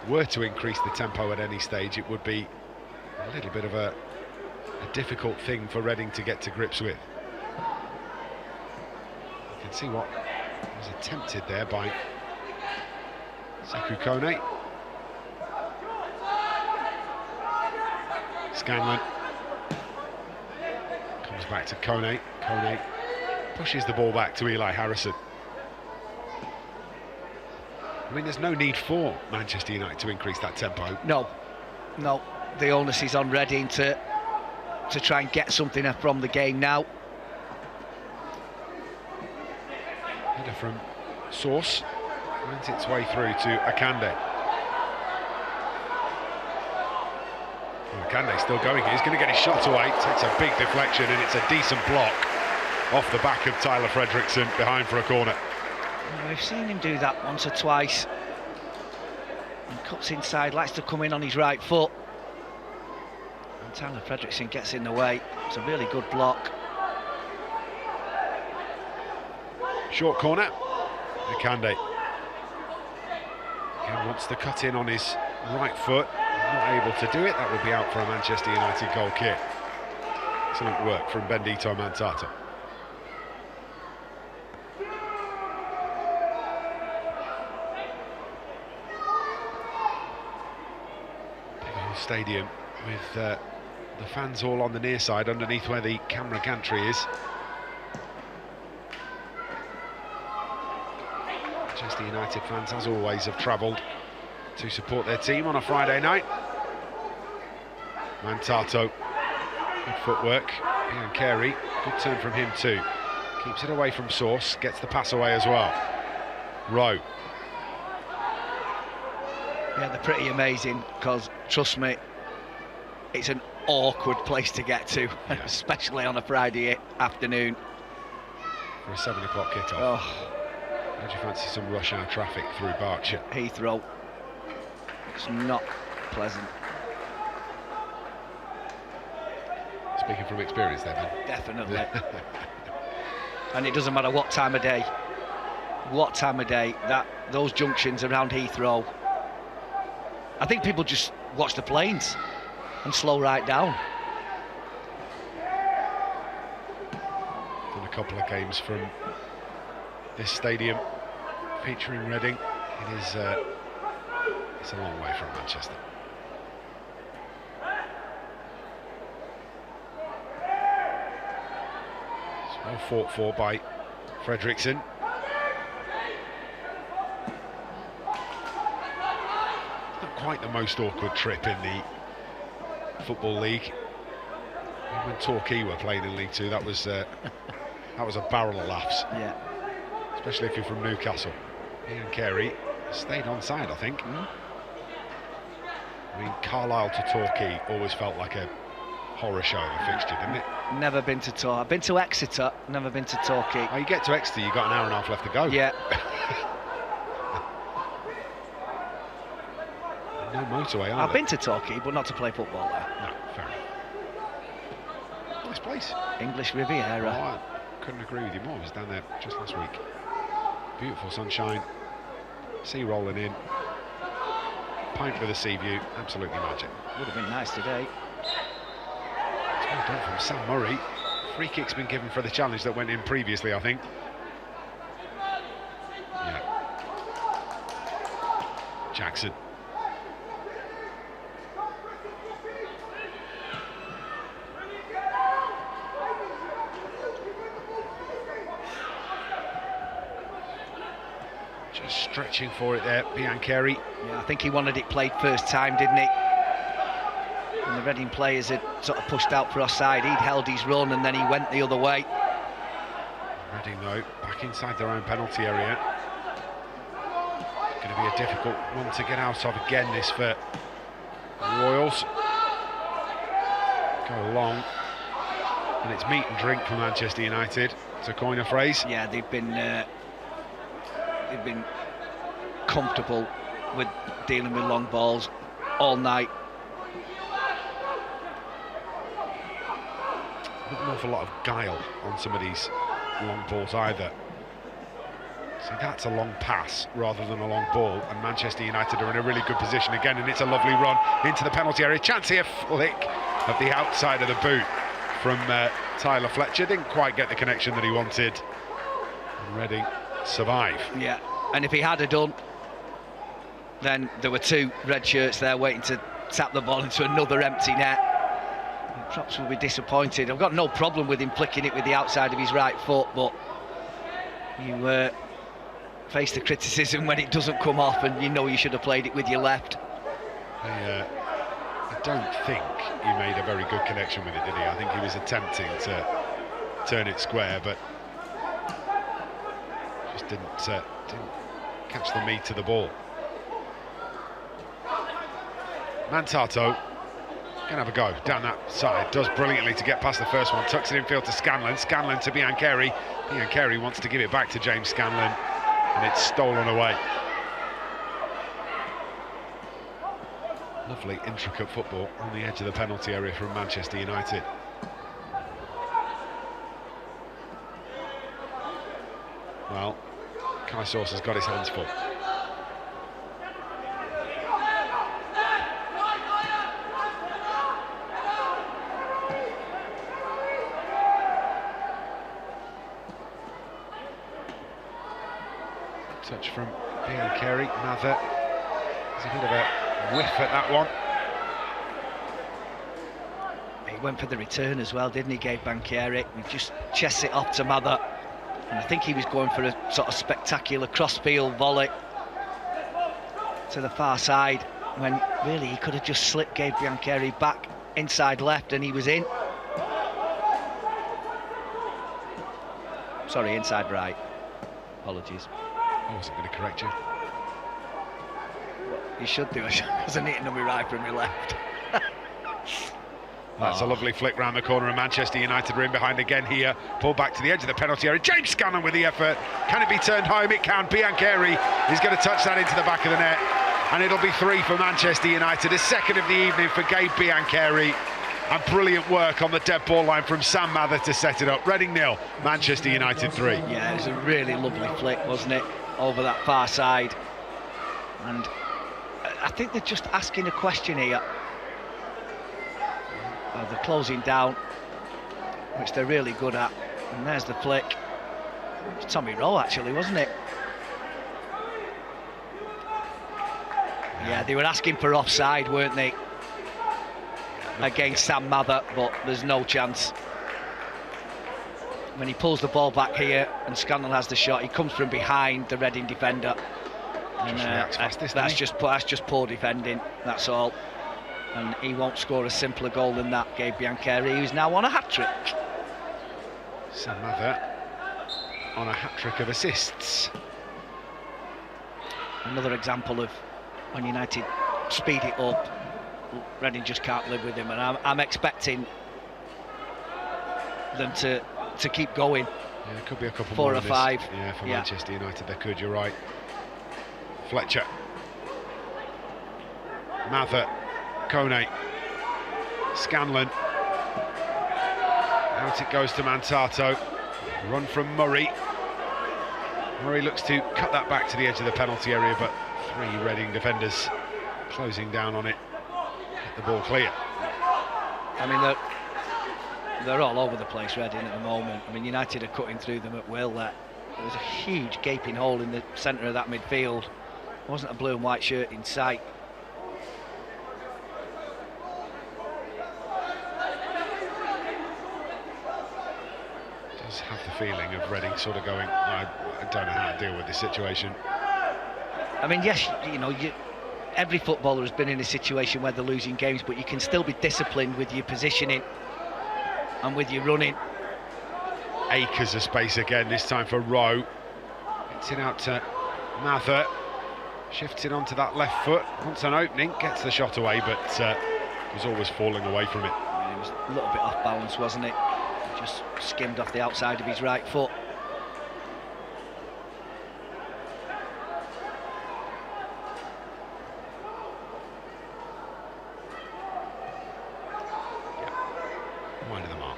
were to increase the tempo at any stage, it would be a little bit of a difficult thing for Reading to get to grips with. You can see what was attempted there by Sekou Kone. Scanlon comes back to Kone. Kone pushes the ball back to Eli Harrison. I mean, there's no need for Manchester United to increase that tempo. No, the onus is on Reading to try and get something from the game now. Header from Source, finds its way through to Akande. Akande's still going, he's going to get his shot away, takes a big deflection, and it's a decent block off the back of Tyler Fredrickson, behind for a corner. We've seen him do that once or twice. And cuts inside, likes to come in on his right foot. And Tyler Fredrickson gets in the way. It's a really good block. Short corner. Akande again wants to cut in on his right foot. Not able to do it. That would be out for a Manchester United goal kick. Excellent work from Bendito Mantato. Stadium with the fans all on the near side, underneath where the camera gantry is. Manchester United fans, as always, have travelled to support their team on a Friday night. Mantato, good footwork. Ian Carey, good turn from him too. Keeps it away from Source, gets the pass away as well. Rowe. Yeah, they're pretty amazing, because, trust me, it's an awkward place to get to, yeah. especially on a Friday afternoon. For a 7 o'clock kickoff. Oh. How do you fancy some rush hour traffic through Berkshire? Heathrow. It's not pleasant. Speaking from experience there, Ben. Definitely. And it doesn't matter what time of day. What time of day, those junctions around Heathrow, I think people just watch the planes and slow right down. Done a couple of games from this stadium featuring Reading. It's a long way from Manchester. It's well fought for by Fredrickson. Not quite the most awkward trip in the Football League. When Torquay were playing in League Two, that was a barrel of laughs. Yeah. Especially if you're from Newcastle. Ian Carey stayed on side, I think. I mean, Carlisle to Torquay always felt like a horror show of a fixture, didn't it? Never been to Torquay. I've been to Exeter, never been to Torquay. Oh, you get to Exeter, you've got an hour and a half left to go. Yeah. No motorway, I've been to Torquay, but not to play football there. No, fair enough. Nice place. English Riviera. Oh, I couldn't agree with you more. I was down there just last week. Beautiful sunshine, sea rolling in, pint with a sea view, absolutely magic. Would have been nice today. It's well done from Sam Murray. Free kick's been given for the challenge that went in previously, I think. Yeah. Jackson. Stretching for it there, Ian Carey. Yeah, I think he wanted it played first time, didn't he? And the Reading players had sort of pushed out for offside. He'd held his run and then he went the other way. Reading, though, back inside their own penalty area. It's going to be a difficult one to get out of again, this for the Royals. Go long. And it's meat and drink for Manchester United, to coin a phrase. Yeah, they've been comfortable with dealing with long balls all night. Not an awful lot of guile on some of these long balls either. See, that's a long pass rather than a long ball, and Manchester United are in a really good position again, and it's a lovely run into the penalty area. Chance here, flick of the outside of the boot from Tyler Fletcher. Didn't quite get the connection that he wanted. And Reading survive. Yeah, and if he had done, then there were two red shirts there waiting to tap the ball into another empty net. perhaps will be disappointed. I've got no problem with him flicking it with the outside of his right foot, but you face the criticism when it doesn't come off, and you know you should have played it with your left. I don't think he made a very good connection with it, did he? I think he was attempting to turn it square, but just didn't catch the meat of the ball. Man Utd can have a go down that side, does brilliantly to get past the first one, tucks it infield to Scanlon, Scanlon to Biancheri. Biancheri wants to give it back to James Scanlon, and it's stolen away. Lovely intricate football on the edge of the penalty area from Manchester United. Well, Kai Sauce has got his hands full. Touch from Biancheri. Mather. There's a bit of a whiff at that one. He went for the return as well, didn't he, Gabe Biancheri? He just chests it off to Mather. And I think he was going for a sort of spectacular cross-field volley to the far side, when really he could have just slipped Gabe Biancheri back inside left and he was in. Sorry, inside right. Apologies. I wasn't going to correct you. You should do. I wasn't hitting on my right from my left. That's a lovely flick round the corner, and Manchester United are in behind again here. Pulled back to the edge of the penalty area. James Scanlon with the effort. Can it be turned home? It can. Biancheri is going to touch that into the back of the net, and it'll be 3 for Manchester United. A second of the evening for Gabe Biancheri, and brilliant work on the dead ball line from Sam Mather to set it up. Reading 0, Manchester United 3. Yeah, it was a really lovely flick, wasn't it, over that far side. And I think they're just asking a question here. They're closing down, which they're really good at. And there's the flick. It was Tommy Rowe, actually, wasn't it? Yeah, they were asking for offside, weren't they? Against Sam Mather, but there's no chance. When he pulls the ball back here and Scanlon has the shot, he comes from behind the Reading defender. And that's just poor defending, that's all. And he won't score a simpler goal than that, Gabe Biancheri, who's now on a hat-trick. Sam Mather on a hat-trick of assists. Another example of when United speed it up, Reading just can't live with him, and I'm expecting them to keep going. Yeah, it could be a couple 4 more or of this. 5. Yeah, for Manchester United, they could, you're right. Fletcher. Mather. Kone. Scanlon. Out it goes to Man Utd. Run from Murray. Murray looks to cut that back to the edge of the penalty area, but 3 Reading defenders closing down on it. Get the ball clear. I mean, they're all over the place, Reading, at the moment. I mean, United are cutting through them at will. There was a huge gaping hole in the centre of that midfield. There wasn't a blue and white shirt in sight. Does have the feeling of Reading sort of going, I don't know how to deal with this situation. I mean, yes, you know, every footballer has been in a situation where they're losing games, but you can still be disciplined with your positioning and with your running. Acres of space again, this time for Rowe. Gets it out to Mather. Shifts it onto that left foot. Wants an opening, gets the shot away, but was always falling away from it. Yeah, it was a little bit off balance, wasn't it? Just skimmed off the outside of his right foot. Wide of the mark.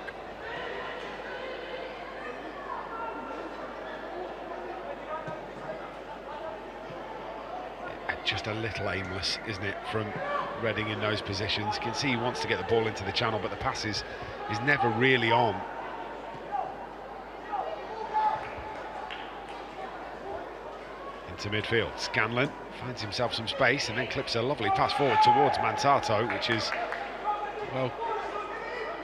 Just a little aimless, isn't it, from Reading in those positions. You can see he wants to get the ball into the channel, but the pass is never really on. Into midfield, Scanlon finds himself some space and then clips a lovely pass forward towards Man Utd, which is, well,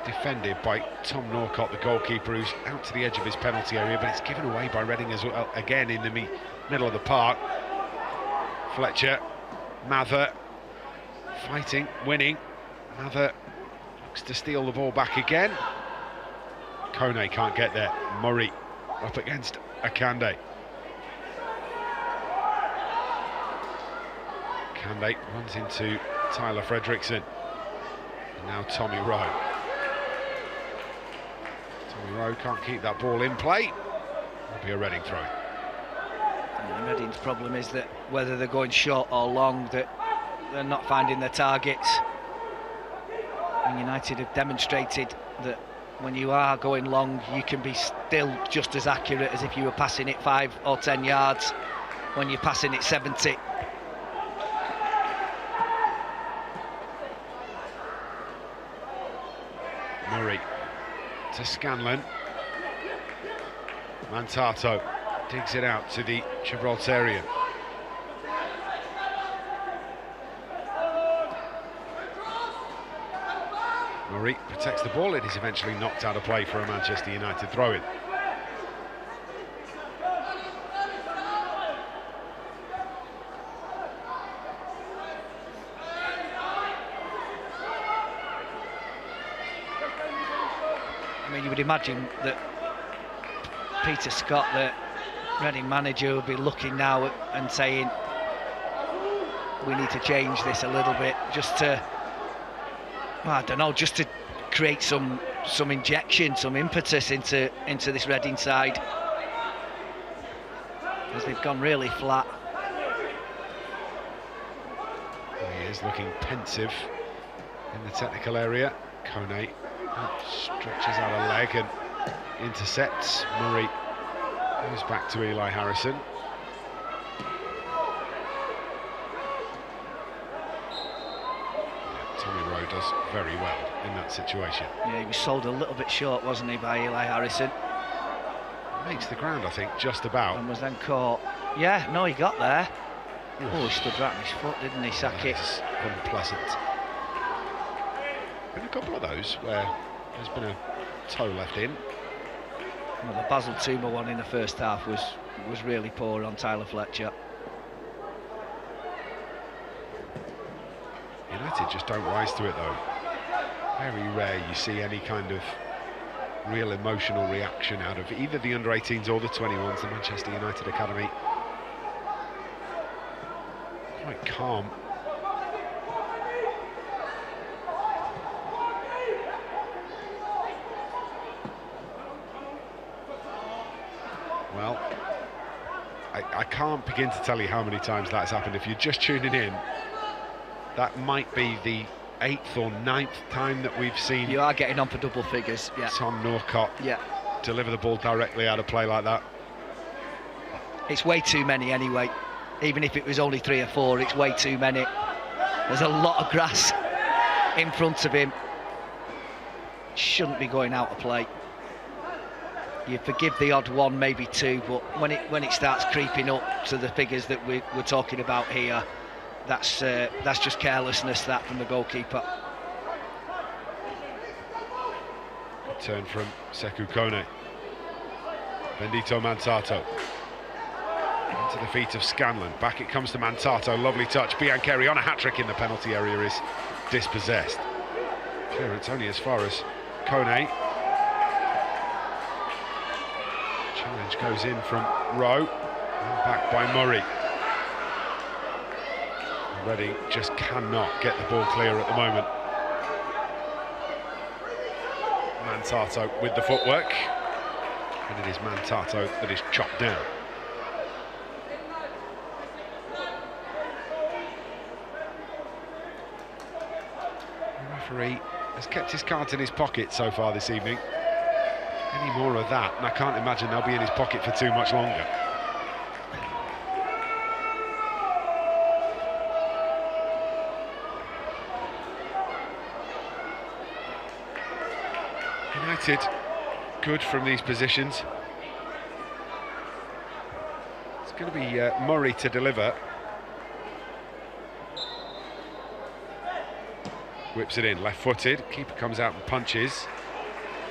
defended by Tom Norcott, the goalkeeper, who's out to the edge of his penalty area, but it's given away by Reading as well, again in the middle of the park. Fletcher, Mather, fighting, winning. Mather looks to steal the ball back again. Kone can't get there. Murray up against Akande. Akande runs into Tyler Fredrickson. And now Tommy Rowe. Tommy Rowe can't keep that ball in play. It'll be a Reading throw. Reading's problem is that whether they're going short or long, that they're not finding their targets. And United have demonstrated that when you are going long, you can be still just as accurate as if you were passing it 5 or 10 yards when you're passing it 70. Murray to Scanlon. Mantato digs it out to the Gibraltarian. Murray protects the ball. It is eventually knocked out of play for a Manchester United throw-in. I mean, you would imagine that Peter Scott, the Reading manager, will be looking now and saying, we need to change this a little bit, just to, well, I don't know, just to create some injection, some impetus into this Reading side, because they've gone really flat. He is looking pensive in the technical area. Kone stretches out a leg and intercepts. Murray goes back to Eli Harrison. Tommy Rowe does very well in that situation. Yeah, he was sold a little bit short, wasn't he, by Eli Harrison? Makes the ground, I think, just about. And was then caught. Yeah, no, he got there. Oh, he stood right on his foot, didn't he, Sakic? That's unpleasant. Been a couple of those where there's been a toe left in. Well, the Basil Tuma one in the first half was really poor on Tyler Fletcher. United just don't rise to it, though. Very rare you see any kind of real emotional reaction out of either the under-18s or the 21s, the Manchester United Academy. Quite calm. Well, I can't begin to tell you how many times that's happened. If you're just tuning in, that might be the 8th or 9th time that we've seen. You are getting on for double figures, yeah. Tom Norcott deliver the ball directly out of play like that. It's way too many anyway. Even if it was only 3 or 4, it's way too many. There's a lot of grass in front of him. Shouldn't be going out of play. You forgive the odd one, maybe 2, but when it starts creeping up to the figures that we're talking about here, that's just carelessness, that, from the goalkeeper. Good turn from Sekou Kone. Bendito Mantato. Into the feet of Scanlon. Back it comes to Mantato. Lovely touch. Biancheri on a hat-trick in the penalty area is dispossessed. Clearance only as far as Kone. Challenge goes in from Rowe. And back by Murray. Reading just cannot get the ball clear at the moment. Mantato with the footwork. And it is Mantato that is chopped down. The referee has kept his cards in his pocket so far this evening. Any more of that, and I can't imagine they'll be in his pocket for too much longer. United good from these positions. It's going to be Murray to deliver. Whips it in, left-footed. Keeper comes out and punches.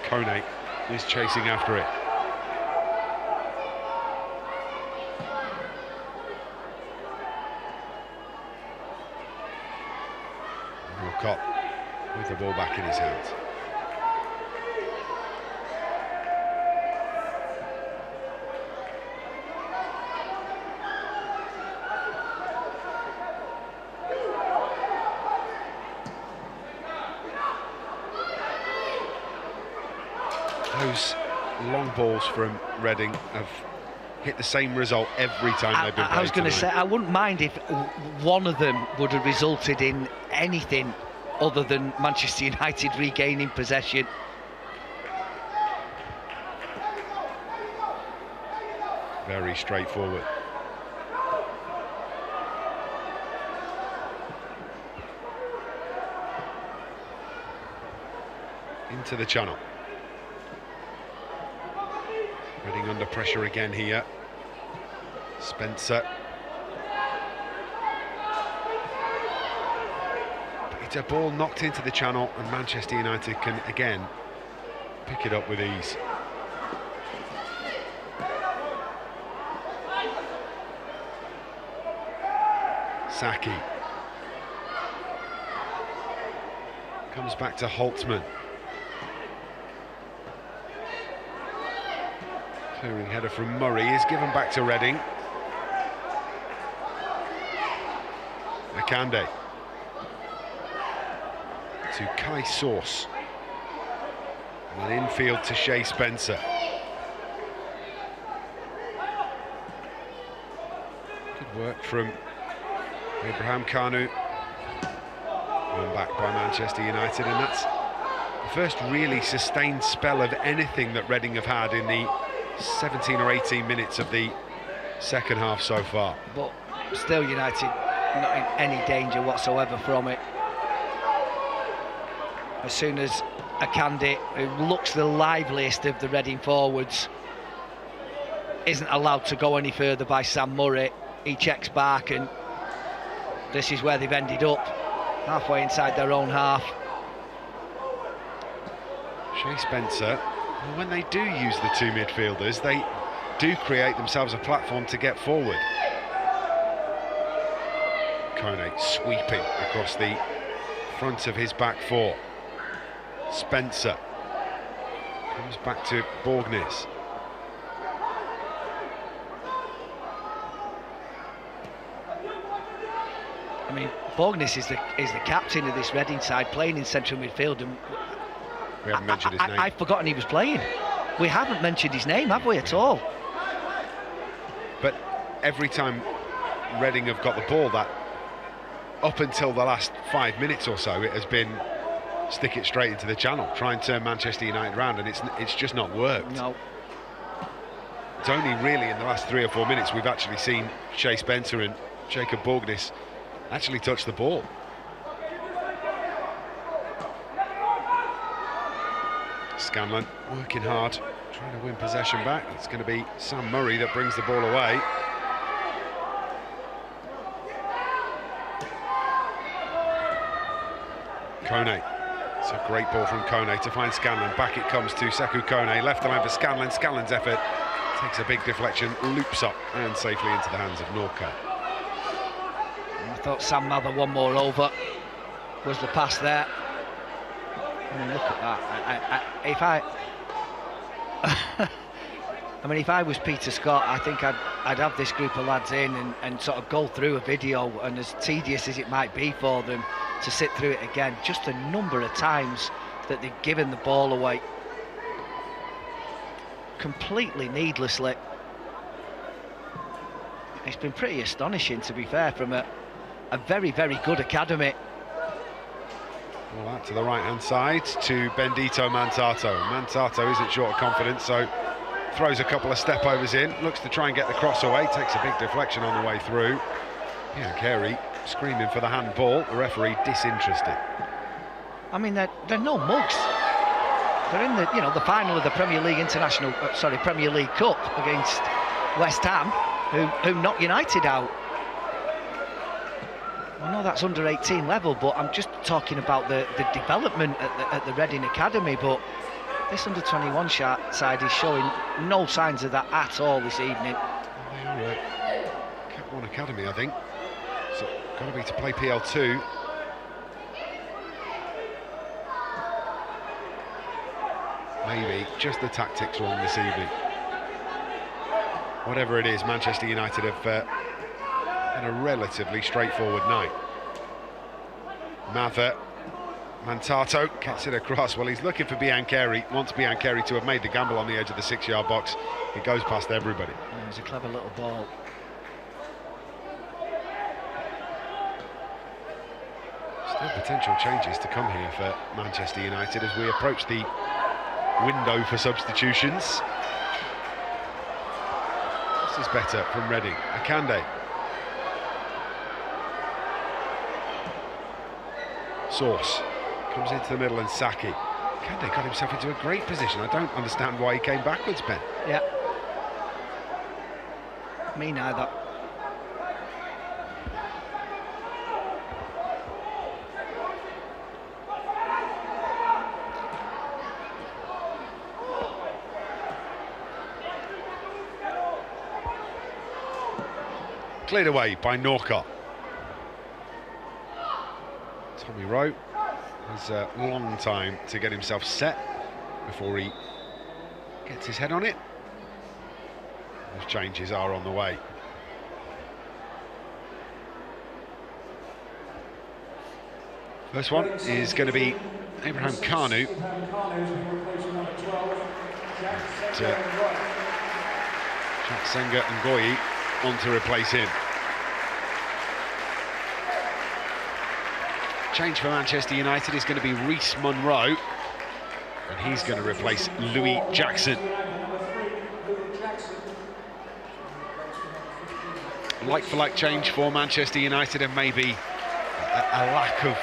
Kone is chasing after it. Walcott with the ball back in his hands. Those long balls from Reading have hit the same result every time they've been played. I was going to say, I wouldn't mind if one of them would have resulted in anything other than Manchester United regaining possession. Very straightforward. Into the channel. Reading under pressure again here. Spencer. But it's a ball knocked into the channel, and Manchester United can again pick it up with ease. Saki. Comes back to Holtzman. Clearing header from Murray is given back to Reading. Akande to Kai Sauce, and then infield to Shea Spencer. Good work from Abraham Kanu. Won back by Manchester United, and that's the first really sustained spell of anything that Reading have had in the 17 or 18 minutes of the second half so far. But still United not in any danger whatsoever from it. As soon as Akande, who looks the liveliest of the Reading forwards, isn't allowed to go any further by Sam Murray, he checks back, and this is where they've ended up, halfway inside their own half. Shea Spencer, when they do use the two midfielders, they do create themselves a platform to get forward. Kone sweeping across the front of his back four. Spencer comes back to Borgnes. I mean, Borgnes is the captain of this Reading side, playing in central midfield, and we haven't mentioned his name. I've forgotten he was playing. We haven't mentioned his name, have we, at all? But every time Reading have got the ball, that up until the last 5 minutes or so, it has been stick it straight into the channel, try and turn Manchester United round, and it's just not worked. No. It's only really in the last 3 or 4 minutes we've actually seen Shea Spencer and Jacob Borgnes actually touch the ball. Scanlon working hard, trying to win possession back. It's going to be Sam Murray that brings the ball away. Kone. It's a great ball from Kone to find Scanlon. Back it comes to Sekou Kone. Left the line for Scanlon. Scanlon's effort takes a big deflection, loops up and safely into the hands of Norco. I thought Sam Mather one more over was the pass there. I mean, look at that. I mean, if I was Peter Scott, I think I'd have this group of lads in and sort of go through a video, and as tedious as it might be for them to sit through it again, just the number of times that they've given the ball away completely needlessly. It's been pretty astonishing, to be fair, from a very, very good academy. Well, out to the right-hand side to Bendito Mantato. Mantato isn't short of confidence, so throws a couple of step-overs in, looks to try and get the cross away, takes a big deflection on the way through. Yeah, Carey screaming for the handball, the referee disinterested. I mean, they're no mugs. They're in the the final of the Premier League Premier League Cup against West Ham, who knocked United out. I know that's under 18 level, but I'm just talking about the development at the Reading Academy. But This under-21 side is showing no signs of that at all this evening. They are Cat 1 Academy, I think. So, got to be to play PL2. Maybe just the tactics wrong this evening. Whatever it is, Manchester United have had a relatively straightforward night. Mather, Mantato gets it across. Well, he's looking for Biancheri, wants Biancheri to have made the gamble on the edge of the 6-yard box. It goes past everybody. Yeah, it's a clever little ball. Still potential changes to come here for Manchester United as we approach the window for substitutions. This is better from Reading. Akande. Source comes into the middle and Saki. Akande got himself into a great position. I don't understand why he came backwards, Ben. Yeah. Me neither. Cleared away by Norcott. Tommy Rowe has a long time to get himself set before he gets his head on it. Those changes are on the way. First one is going to be Abraham Kanu. Jack Senga and Goyi on to replace him. Change for Manchester United is going to be Reece Munro, and he's going to replace Louis Jackson. Like-for-like change for Manchester United, and maybe a lack of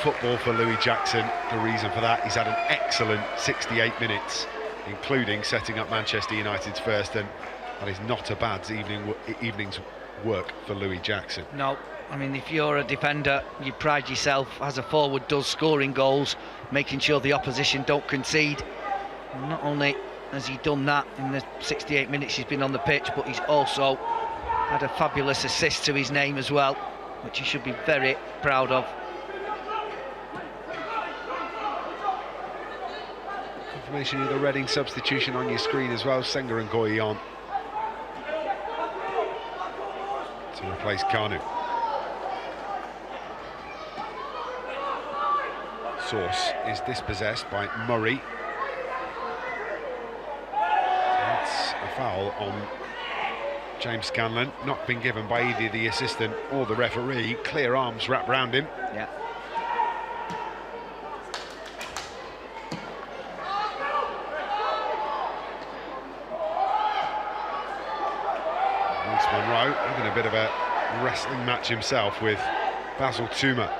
football for Louis Jackson. The reason for that, he's had an excellent 68 minutes, including setting up Manchester United's first, and that is not a bad evening's work for Louis Jackson. No, I mean, if you're a defender, you pride yourself, as a forward does, scoring goals, making sure the opposition don't concede. And not only has he done that in the 68 minutes he's been on the pitch, but he's also had a fabulous assist to his name as well, which he should be very proud of. Confirmation of the Reading substitution on your screen as well. Senga and Goyi on to replace Kanu. Source is dispossessed by Murray. That's a foul on James Scanlon, not been given by either the assistant or the referee. Clear arms wrapped round him. Yeah. Monroe having a bit of a wrestling match himself with Basil Tuma.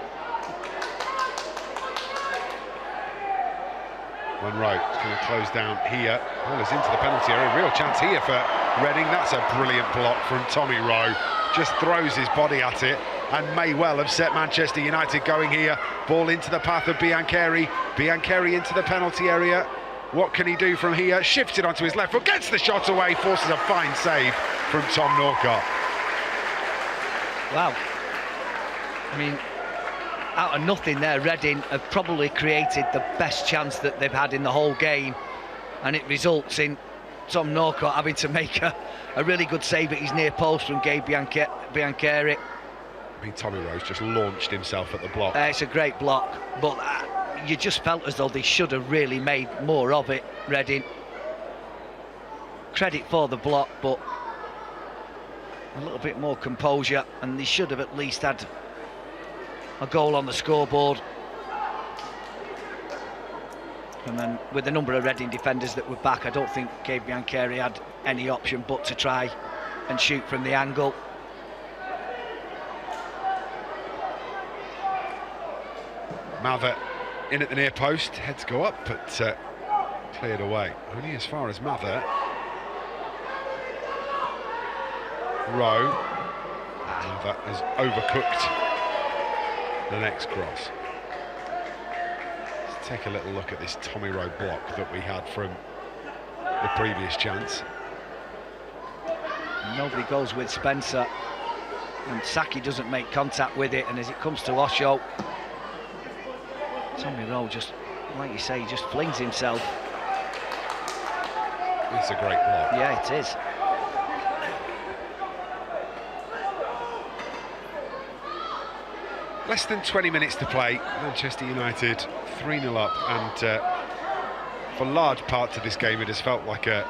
Monroe is going to close down here. Ball is into the penalty area. Real chance here for Reading. That's a brilliant block from Tommy Rowe. Just throws his body at it and may well have set Manchester United going here. Ball into the path of Biancheri. Biancheri into the penalty area. What can he do from here? Shifts it onto his left foot, gets the shot away, forces a fine save from Tom Norcott. Wow. I mean, out of nothing there, Reading have probably created the best chance that they've had in the whole game, and it results in Tom Norcott having to make a really good save at his near post from Gabe Biancheri. I mean, Tommy Rowe's just launched himself at the block. It's a great block, but you just felt as though they should have really made more of it, Reading. Credit for the block, but a little bit more composure, and they should have at least had a goal on the scoreboard. And then with the number of Reading defenders that were back, I don't think Gabe Biancheri had any option but to try and shoot from the angle. Mather in at the near post, heads go up, but cleared away. Only as far as Mather. Rowe. Mather has overcooked the next cross. It's Take a little look at this Tommy Rowe block that we had from the previous chance. Nobody goes with Spencer, and Saki doesn't make contact with it, and as it comes to Osho, Tommy Rowe just, like you say, just flings himself. It's a great block. Yeah, it is. Less than 20 minutes to play. Manchester United 3-0 up, and for large parts of this game it has felt like a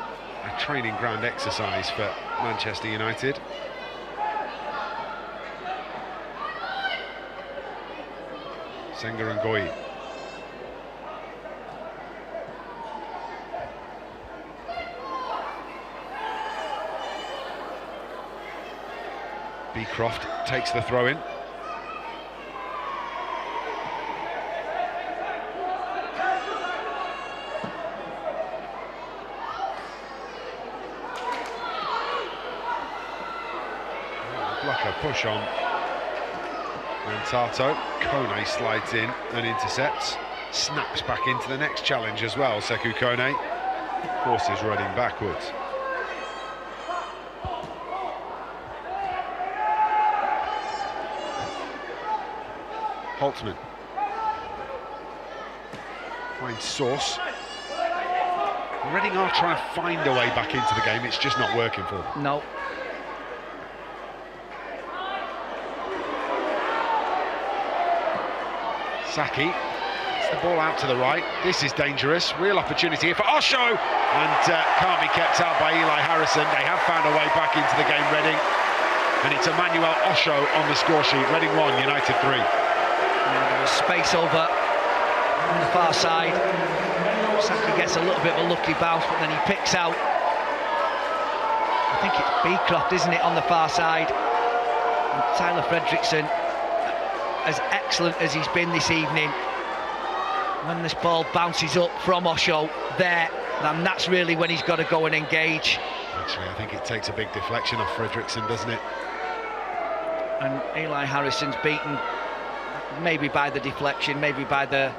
training ground exercise for Manchester United. Senga and Ngoyi. Beecroft takes the throw in. Blocker push on Mantato. Kone slides in and intercepts. Snaps back into the next challenge as well. Sekou Kone forces Reading backwards. Holtzman finds Source. Reading are trying to find a way back into the game, it's just not working for them. No. Saki, it's the ball out to the right. This is dangerous. Real opportunity here for Osho, and can't be kept out by Eli Harrison. They have found a way back into the game, Reading, and it's Emmanuel Osho on the score sheet. Reading 1, United 3. There was space over on the far side. Saki gets a little bit of a lucky bounce, but then he picks out. I think it's Beecroft, isn't it, on the far side? And Tyler Fredrickson, as excellent as he's been this evening, when this ball bounces up from Osho there, then that's really when he's got to go and engage. Actually, I think it takes a big deflection off Fredrickson, doesn't it? And Eli Harrison's beaten maybe by the deflection, maybe by the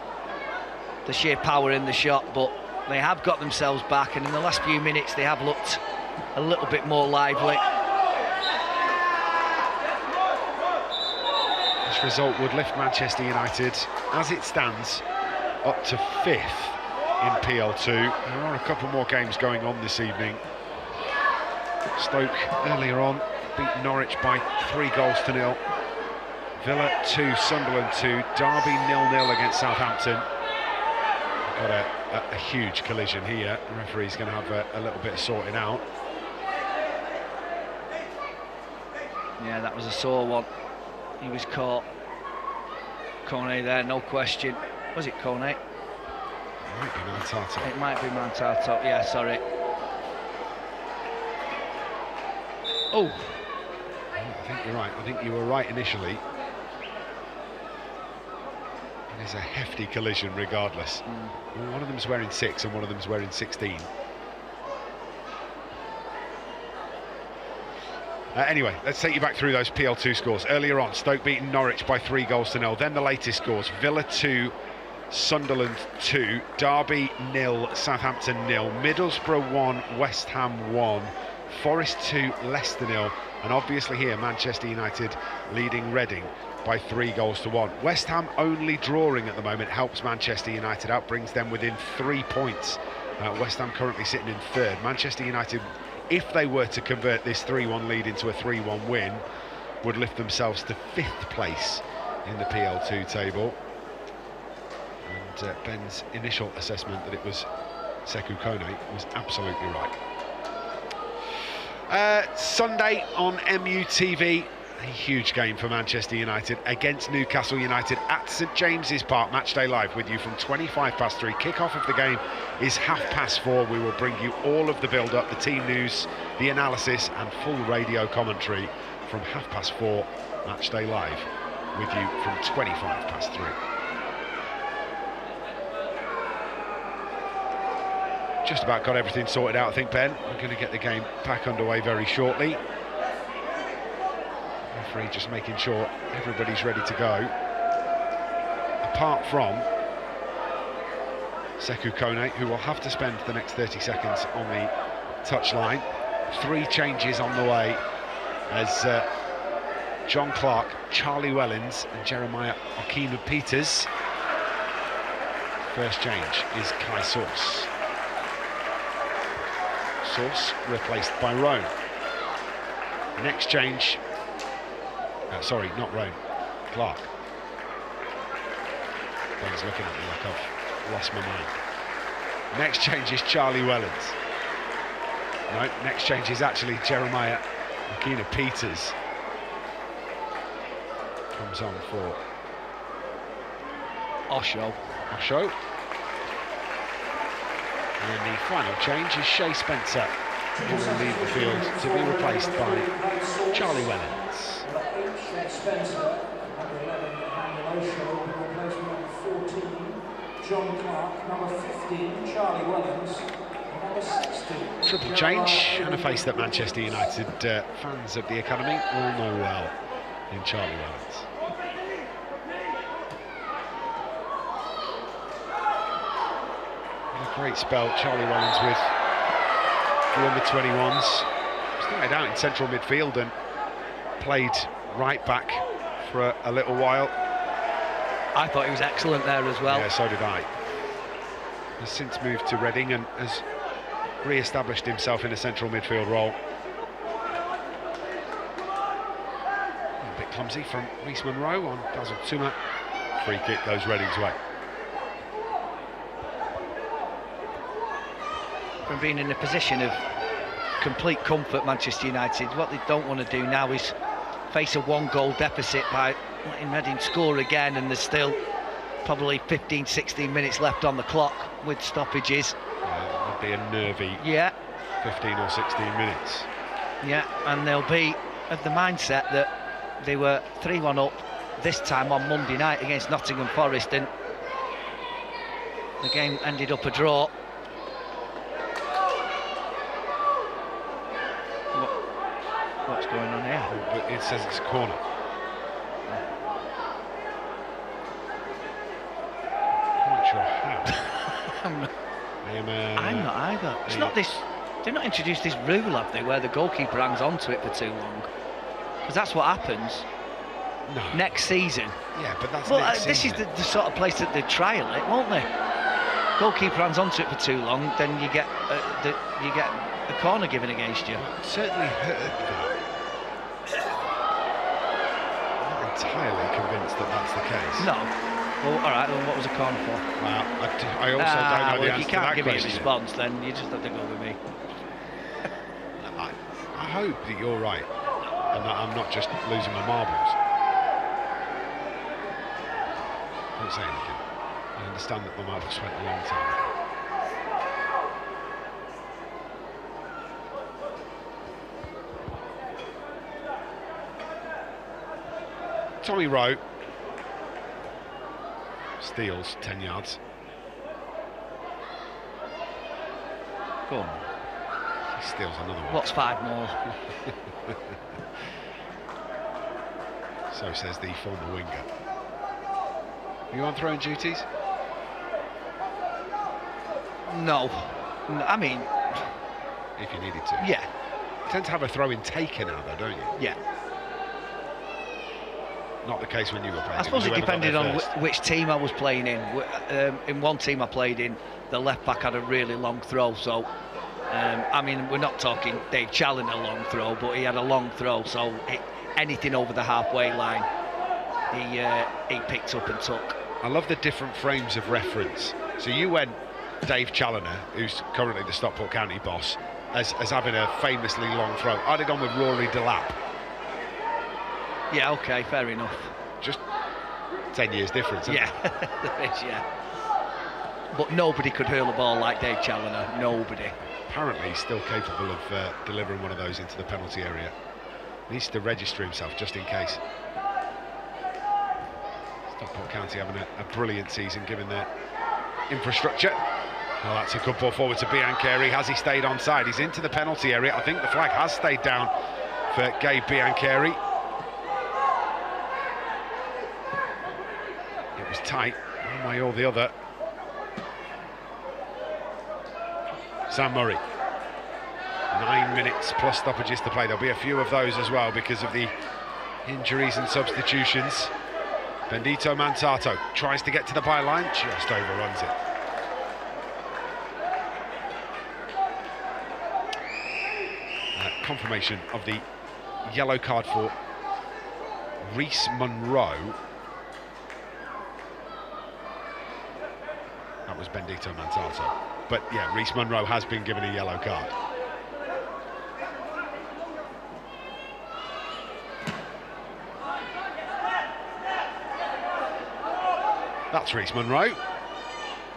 sheer power in the shot, but they have got themselves back, and in the last few minutes they have looked a little bit more lively. This result would lift Manchester United, as it stands, up to 5th in PL2. There are a couple more games going on this evening. Stoke earlier on beat Norwich by 3-0. Villa 2, Sunderland 2, Derby 0-0 against Southampton. Got a huge collision here. The referee's going to have a little bit of sorting out. Yeah, that was a sore one. He was caught. Kone there, no question. Was it Kone? It might be Mantato. It might be Mantato, yeah, sorry. Oh! I think you're right. I think you were right initially. It is a hefty collision regardless. One of them's wearing 6 and one of them's wearing 16. Anyway, let's take you back through those PL2 scores. Earlier on, Stoke beaten Norwich by 3-0. Then the latest scores: Villa 2, Sunderland 2, Derby 0, Southampton 0, Middlesbrough 1, West Ham 1, Forest 2, Leicester 0, and obviously here Manchester United leading Reading by 3-1. West Ham only drawing at the moment helps Manchester United out, brings them within 3 points. West Ham currently sitting in 3rd. Manchester United, if they were to convert this 3-1 lead into a 3-1 win, would lift themselves to 5th place in the PL2 table. And Ben's initial assessment that it was Sekou Kone was absolutely right. Sunday on MUTV, a huge game for Manchester United against Newcastle United at St James's Park. Matchday Live with you from 3:25. Kick-off of the game is 4:30. We will bring you all of the build-up, the team news, the analysis and full radio commentary from 4:30. Matchday Live with you from 3:25. Just about got everything sorted out, I think, Ben. We're going to get the game back underway very shortly. Referee just making sure everybody's ready to go. Apart from Sekou Kone, who will have to spend the next 30 seconds on the touchline. 3 changes on the way as John Clark, Charlie Wellens and Jeremiah Okina-Peters. First change is Kai Sauce. Sauce replaced by Roan. Next change, sorry, not Roan, Clark. Ben's looking at me like I've lost my mind. Next change is Charlie Wellens. No, next change is actually Jeremiah Okina-Peters. Comes on for Osho. And then the final change is Shea Spencer, who will leave the field to be replaced by Charlie Wellens. Shea Spencer, number 11, Daniel Osho, replacement number 14, John Clark, number 15, Charlie Wellens, and number 16. Triple change, and a face that Manchester United fans of the academy all know well in Charlie Wellens. A great spell, Charlie Wellens with the under-21s. Started out in central midfield and played right back for a little while. I thought he was excellent there as well. Yeah, so did I. Has since moved to Reading and has re-established himself in a central midfield role. A bit clumsy from Reece Monroe on Basil Tuma. Free kick goes Reading's way. From being in a position of complete comfort, Manchester United, what they don't want to do now is face a 1-goal deficit by letting Reading score again, and there's still probably 15-16 minutes left on the clock with stoppages. It'll be a nervy 15 or 16 minutes. Yeah, and they'll be of the mindset that they were 3-1 up this time on Monday night against Nottingham Forest, and the game ended up a draw. What's going on here? But it says it's a corner. I'm not sure how. I'm not either. It's not this. They've not introduced this rule, have they, where the goalkeeper hangs on to it for too long? Because that's what happens next season. Yeah, but that's Well, next this season. is the sort of place that they trial it, won't they? Goalkeeper hangs on to it for too long, then you get a corner given against you. I've certainly heard that. I'm not entirely convinced that that's the case. No. Well, all right. Well, what was a corner for? Well, I also don't know the if answer you to can't that give me a question. response, then you just have to go with me. I hope that you're right, and that I'm not just losing my marbles. Don't say anything. I understand that my marbles went a long time. Tommy Rowe steals 10 yards. Go on. He steals another one. What's 5 more? So says the former winger. Are you on throwing duties? No. I mean, If you needed to. yeah. You tend to have a throw-in taker now, though, don't you? Yeah. Not the case when you were playing. I suppose it Whoever got depended there on first. which team I was playing in. In one team I played in, the left back had a really long throw, so I mean, we're not talking Dave Challoner long throw, but he had a long throw, so anything over the halfway line he picked up and took. I love the different frames of reference. So you went Dave Challoner, who's currently the Stockport County boss, as having a famously long throw. I'd have gone with Rory Delap. Yeah, okay, fair enough. Just 10 years difference, isn't Yeah, there is, yeah. But nobody could hurl a ball like Dave Challoner, nobody. Apparently he's still capable of delivering one of those into the penalty area. Needs to register himself just in case. Stockport County having a brilliant season given their infrastructure. Well, that's a good ball forward to Biancheri. Has he stayed onside? He's into the penalty area. I think the flag has stayed down for Gabe Biancheri. It was tight, one way or the other. Sam Murray. 9 minutes plus stoppages to play. There'll be a few of those as well because of the injuries and substitutions. Bendito Mantato tries to get to the byline, just overruns it. Confirmation of the yellow card for Reece Monroe. That was Bendito Mantato. But yeah, Reece Monroe has been given a yellow card. That's Reece Monroe,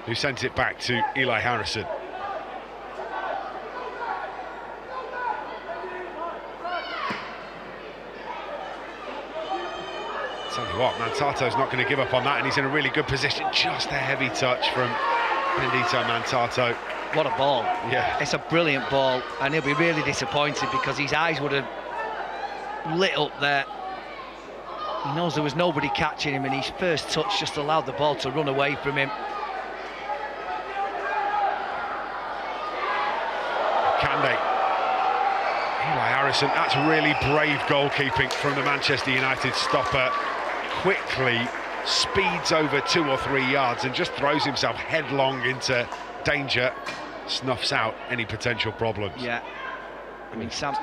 who sent it back to Eli Harrison. Tell you what, Mantato's not going to give up on that, and he's in a really good position. Just a heavy touch from Bendito Mantato. What a ball. Yeah. It's a brilliant ball, and he'll be really disappointed because his eyes would have lit up there. He knows there was nobody catching him, and his first touch just allowed the ball to run away from him. Kande. Eli Harrison, that's really brave goalkeeping from the Manchester United stopper. Quickly speeds over 2 or 3 yards and just throws himself headlong into danger. Snuffs out any potential problems. Yeah. I mean, Sam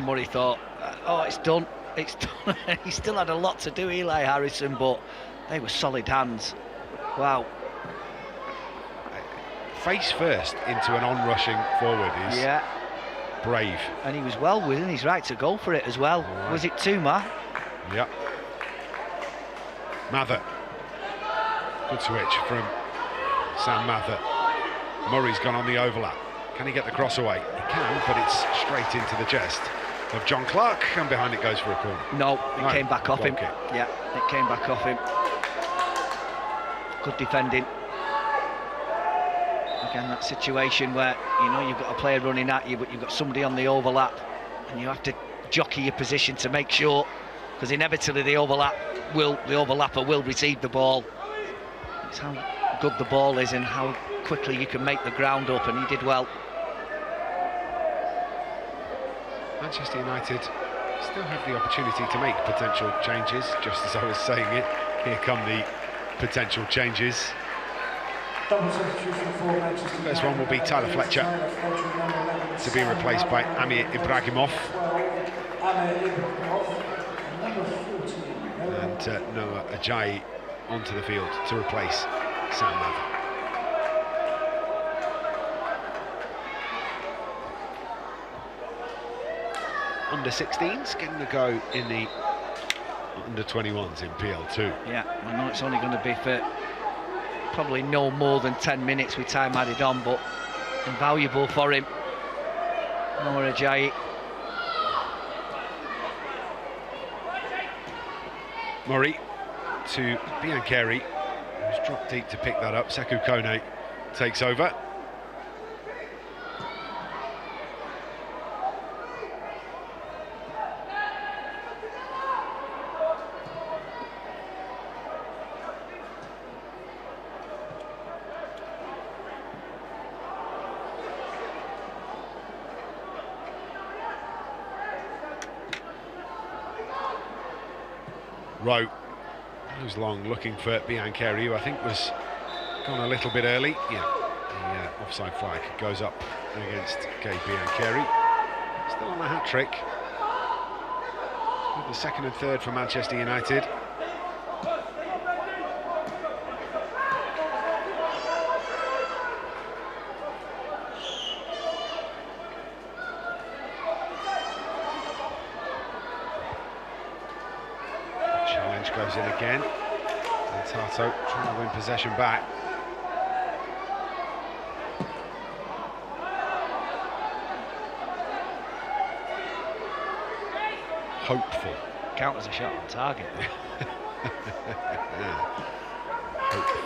Murray thought, oh, it's done. It's done. He still had a lot to do, Eli Harrison, but they were solid hands. Wow. Face first into an on-rushing forward is brave. And he was well within his right to go for it as well. Right. Was it Tuma? Yeah. Mather. Good switch from Sam Mather. Murray's gone on the overlap. Can he get the cross away? He can, but it's straight into the chest of John Clark, and behind it goes for a corner. No, it came back off him. Kick. Yeah, it came back off him. Good defending. Again, that situation where, you know, you've got a player running at you, but you've got somebody on the overlap, and you have to jockey your position to make sure, because inevitably the overlapper will receive the ball. It's how good the ball is and how quickly you can make the ground up, and he did well. Manchester United still have the opportunity to make potential changes, just as I was saying it. Here come the potential changes. First one will be Tyler Fletcher, to be replaced by Amir Ibrahimov. And Noah Ajayi onto the field to replace Sam Mather. Under-16s getting a go in the under-21s in PL2. Yeah, I know it's only going to be for probably no more than 10 minutes with time added on, but invaluable for him. Noah Ajayi. Murray to Biancheri, who's dropped deep to pick that up. Sekou Kone takes over. Rowe goes long looking for Biancheri, who I think was gone a little bit early. Yeah, the offside flag goes up against Gabe Biancheri. Still on a hat-trick. The second and third for Manchester United. Goes in again, and Tato trying to win possession back. Hopeful. Count as a shot on target. Hopeful.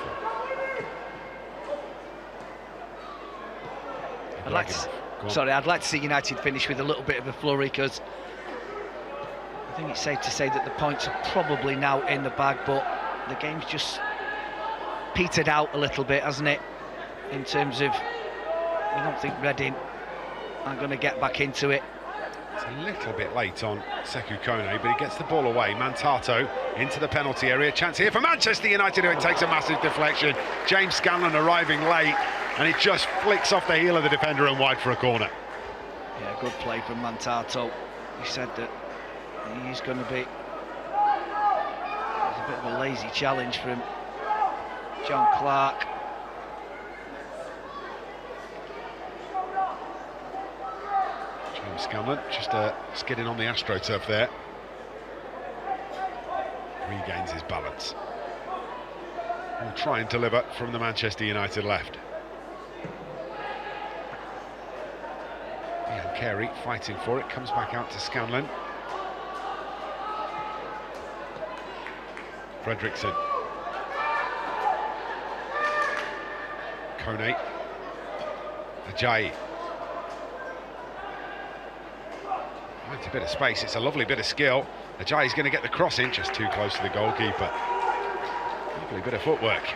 I'd like to see United finish with a little bit of a flurry, because I think it's safe to say that the points are probably now in the bag, but the game's just petered out a little bit, hasn't it, in terms of I don't think Reading are going to get back into it. It's a little bit late on Sekou Kone, but he gets the ball away. Mantato into the penalty area. Chance here for Manchester United, who it takes a massive deflection. James Scanlon arriving late, and it just flicks off the heel of the defender and wide for a corner. Yeah, good play from Mantato. He said that he's going to be... It's a bit of a lazy challenge from John Clark. James Scanlon just skidding on the AstroTurf there. Regains his balance. Will try and deliver from the Manchester United left. Carey fighting for it, comes back out to Scanlon. Fredrickson. Kone. Ajayi. Finds a bit of space, it's a lovely bit of skill. Ajayi's going to get the cross in, just too close to the goalkeeper. Lovely bit of footwork.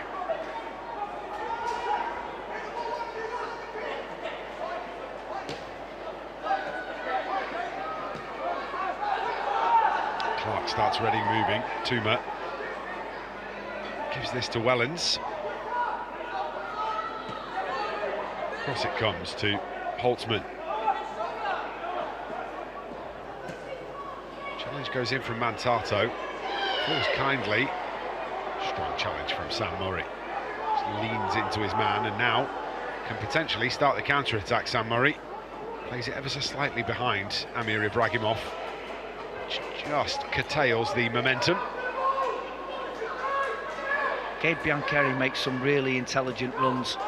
Clark starts Reading moving. Tuma gives this to Wellens. Across it comes to Holtzman. Challenge goes in from Mantato. Falls kindly. Strong challenge from Sam Murray. Just leans into his man and now can potentially start the counter-attack. Sam Murray plays it ever so slightly behind Amir Ibrahimov. Just curtails the momentum. Gabe Biancheri makes some really intelligent runs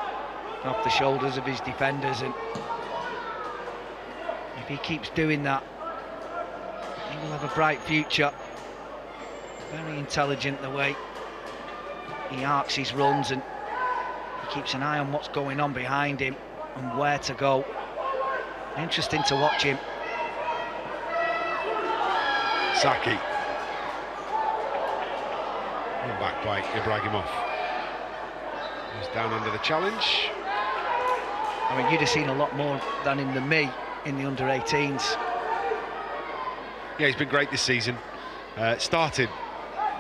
off the shoulders of his defenders, and if he keeps doing that, he will have a bright future. Very intelligent the way he arcs his runs, and he keeps an eye on what's going on behind him and where to go. Interesting to watch him. Saki. Run back by Ibrahimov. He's down under the challenge. I mean, you'd have seen a lot more than him than me in the under-18s. Yeah, he's been great this season. Started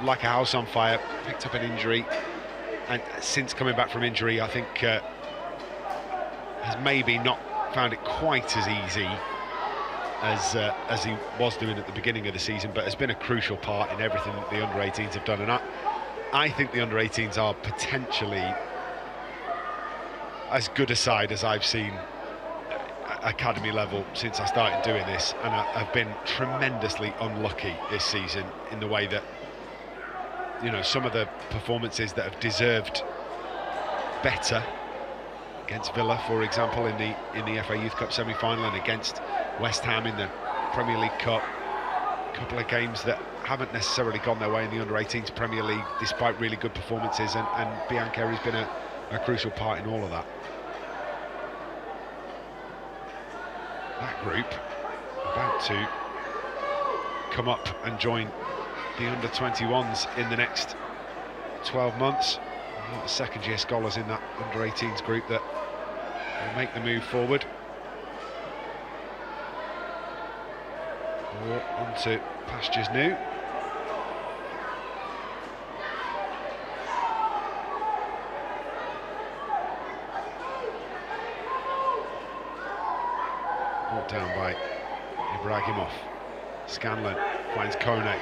like a house on fire, picked up an injury, and since coming back from injury, I think has maybe not found it quite as easy as he was doing at the beginning of the season, but has been a crucial part in everything that the under-18s have done. And I think the under-18s are potentially as good a side as I've seen academy level since I started doing this, and I've been tremendously unlucky this season in the way that, you know, some of the performances that have deserved better, against Villa, for example, in the FA Youth Cup semi-final, and against West Ham in the Premier League Cup. A couple of games that haven't necessarily gone their way in the under-18s Premier League, despite really good performances, and Biancheri's been a crucial part in all of that. That group about to come up and join the under-21s in the next 12 months. A lot of second-year scholars in that under-18s group that will make the move forward. Or onto pastures new. Brought down by Ibrahimov. Scanlon finds Kone.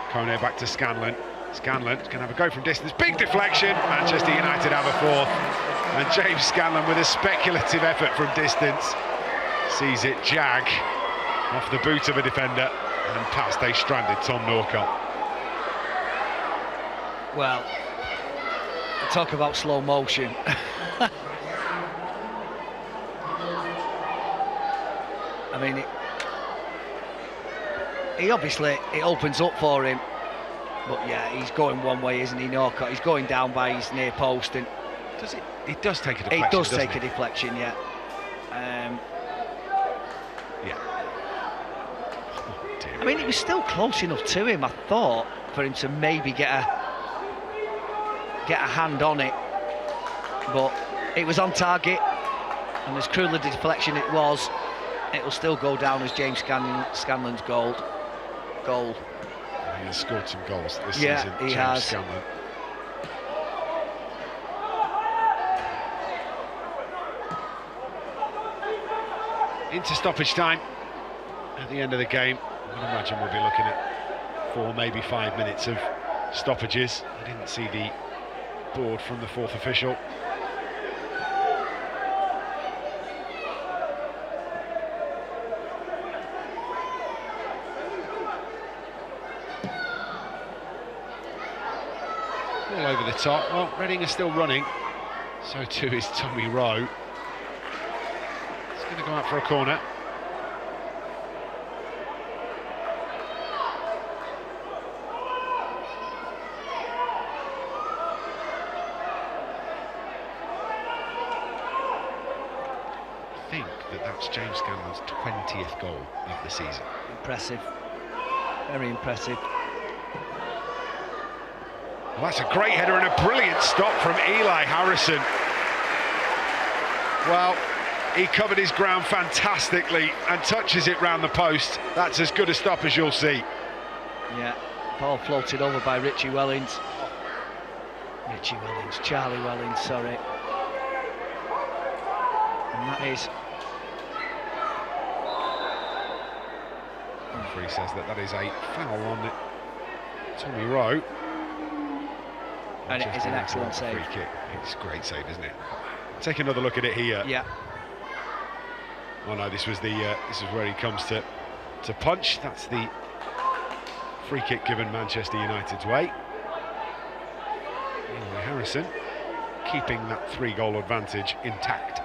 Kone back to Scanlon. Scanlon's going to have a go from distance. Big deflection. Manchester United have a fourth. And James Scanlon, with a speculative effort from distance, sees it jag off the boot of a defender and past a stranded Tom Norcott. Well, talk about slow motion. I mean, it opens up for him, but yeah, he's going one way, isn't he, Norcott? He's going down by his near post, and it does take a deflection. It does take a deflection, yeah. Yeah. Oh, dear. I mean, it was still close enough to him, I thought, for him to maybe get a hand on it, but it was on target. And as cruel a deflection it was, it will still go down as James Scanlon's goal. He has scored some goals this Yeah, season, he James has. Scanlon. Into stoppage time at the end of the game. I would imagine we'll be looking at 4, maybe 5 minutes of stoppages. I didn't see the board from the fourth official. All over the top. Well, Reading is still running. So too is Tommy Rowe. It's going to go out for a corner. I think that's James Scanlon's 20th goal of the season. Impressive. Very impressive. Well, that's a great header and a brilliant stop from Eli Harrison. Well, he covered his ground fantastically and touches it round the post. That's as good a stop as you'll see. Yeah, ball floated over by Charlie Wellings, sorry. And that is... The referee says that is a foul on Tommy Rowe. And it is an excellent save. Free kick. It's a great save, isn't it? Take another look at it here. Yeah. Oh no, this is where he comes to punch. That's the free kick given Manchester United's way. Eli Harrison keeping that 3-goal advantage intact.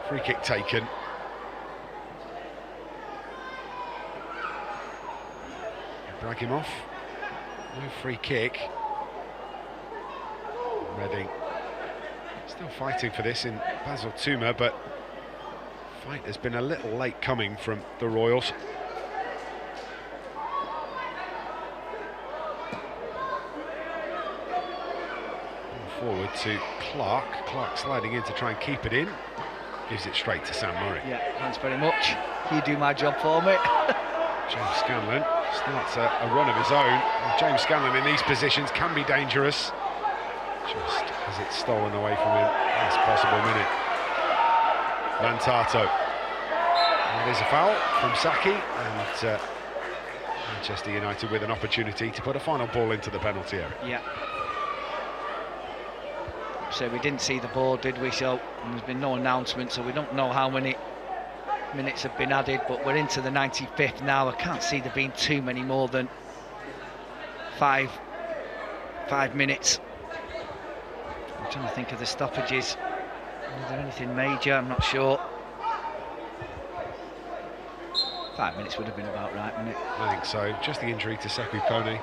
Free kick taken. Ibrahimov, no free kick. Reading still fighting for this in Basil Tuma, but fight has been a little late coming from the Royals. Forward to Clark. Clark sliding in to try and keep it in. Gives it straight to Sam Murray. Yeah, thanks very much. You do my job for me. James Scanlon starts a run of his own. And James Scanlon in these positions can be dangerous. Just as it's stolen away from him last possible minute. Mantato. That is a foul from Saki, and Manchester United with an opportunity to put a final ball into the penalty area. Yeah. So we didn't see the board, did we? So there's been no announcement, so we don't know how many minutes have been added, but we're into the 95th now. I can't see there being too many more than five minutes. I'm trying to think of the stoppages. Is there anything major? I'm not sure. 5 minutes would have been about right, wouldn't it? I think so. Just the injury to Sekou Kone,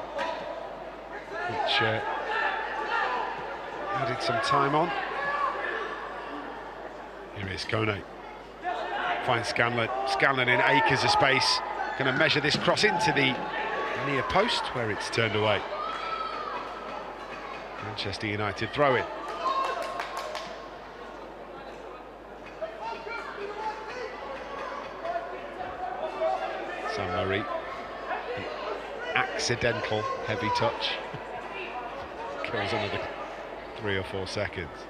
which added some time on. Here is Kone. Finds Scanlon. Scanlon in acres of space. Going to measure this cross into the near post where it's turned away. Manchester United throw in. Sam Murray. An accidental heavy touch. Kills another 3 or 4 seconds.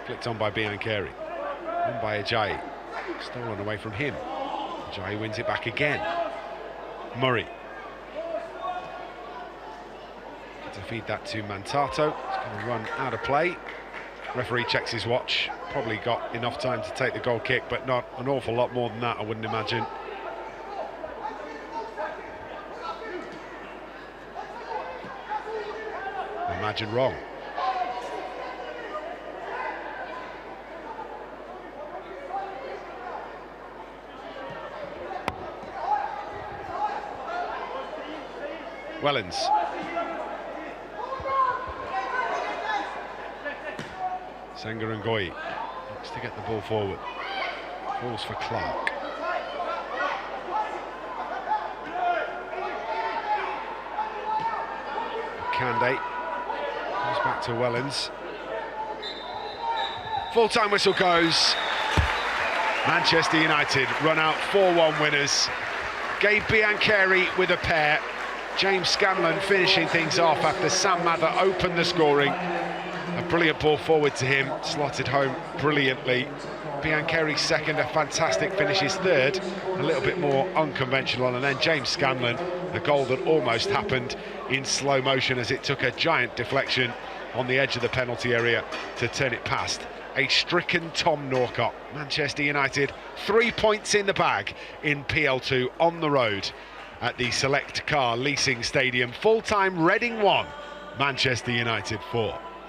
Flicked on by Biancheri. On by Ajayi. Stolen away from him. Ajayi wins it back again. Murray. To feed that to Mantato. It's going to run out of play. Referee checks his watch. Probably got enough time to take the goal kick, but not an awful lot more than that, I wouldn't imagine. Imagine wrong. Wellens. Senga and Ngoyi looks to get the ball forward. Falls for Clark. Kande. Comes back to Wellens. Full-time whistle goes. Manchester United run out 4-1 winners. Gabe Biancheri with a pair. James Scanlon finishing things off after Sam Mather opened the scoring. A brilliant ball forward to him, slotted home brilliantly. Biancheri's second, a fantastic finish. His third, a little bit more unconventional. And then James Scanlon, a goal that almost happened in slow motion as it took a giant deflection on the edge of the penalty area to turn it past a stricken Tom Norcott. Manchester United 3 points in the bag in PL2 on the road at the Select Car Leasing Stadium. Full-time Reading 1, Manchester United 4.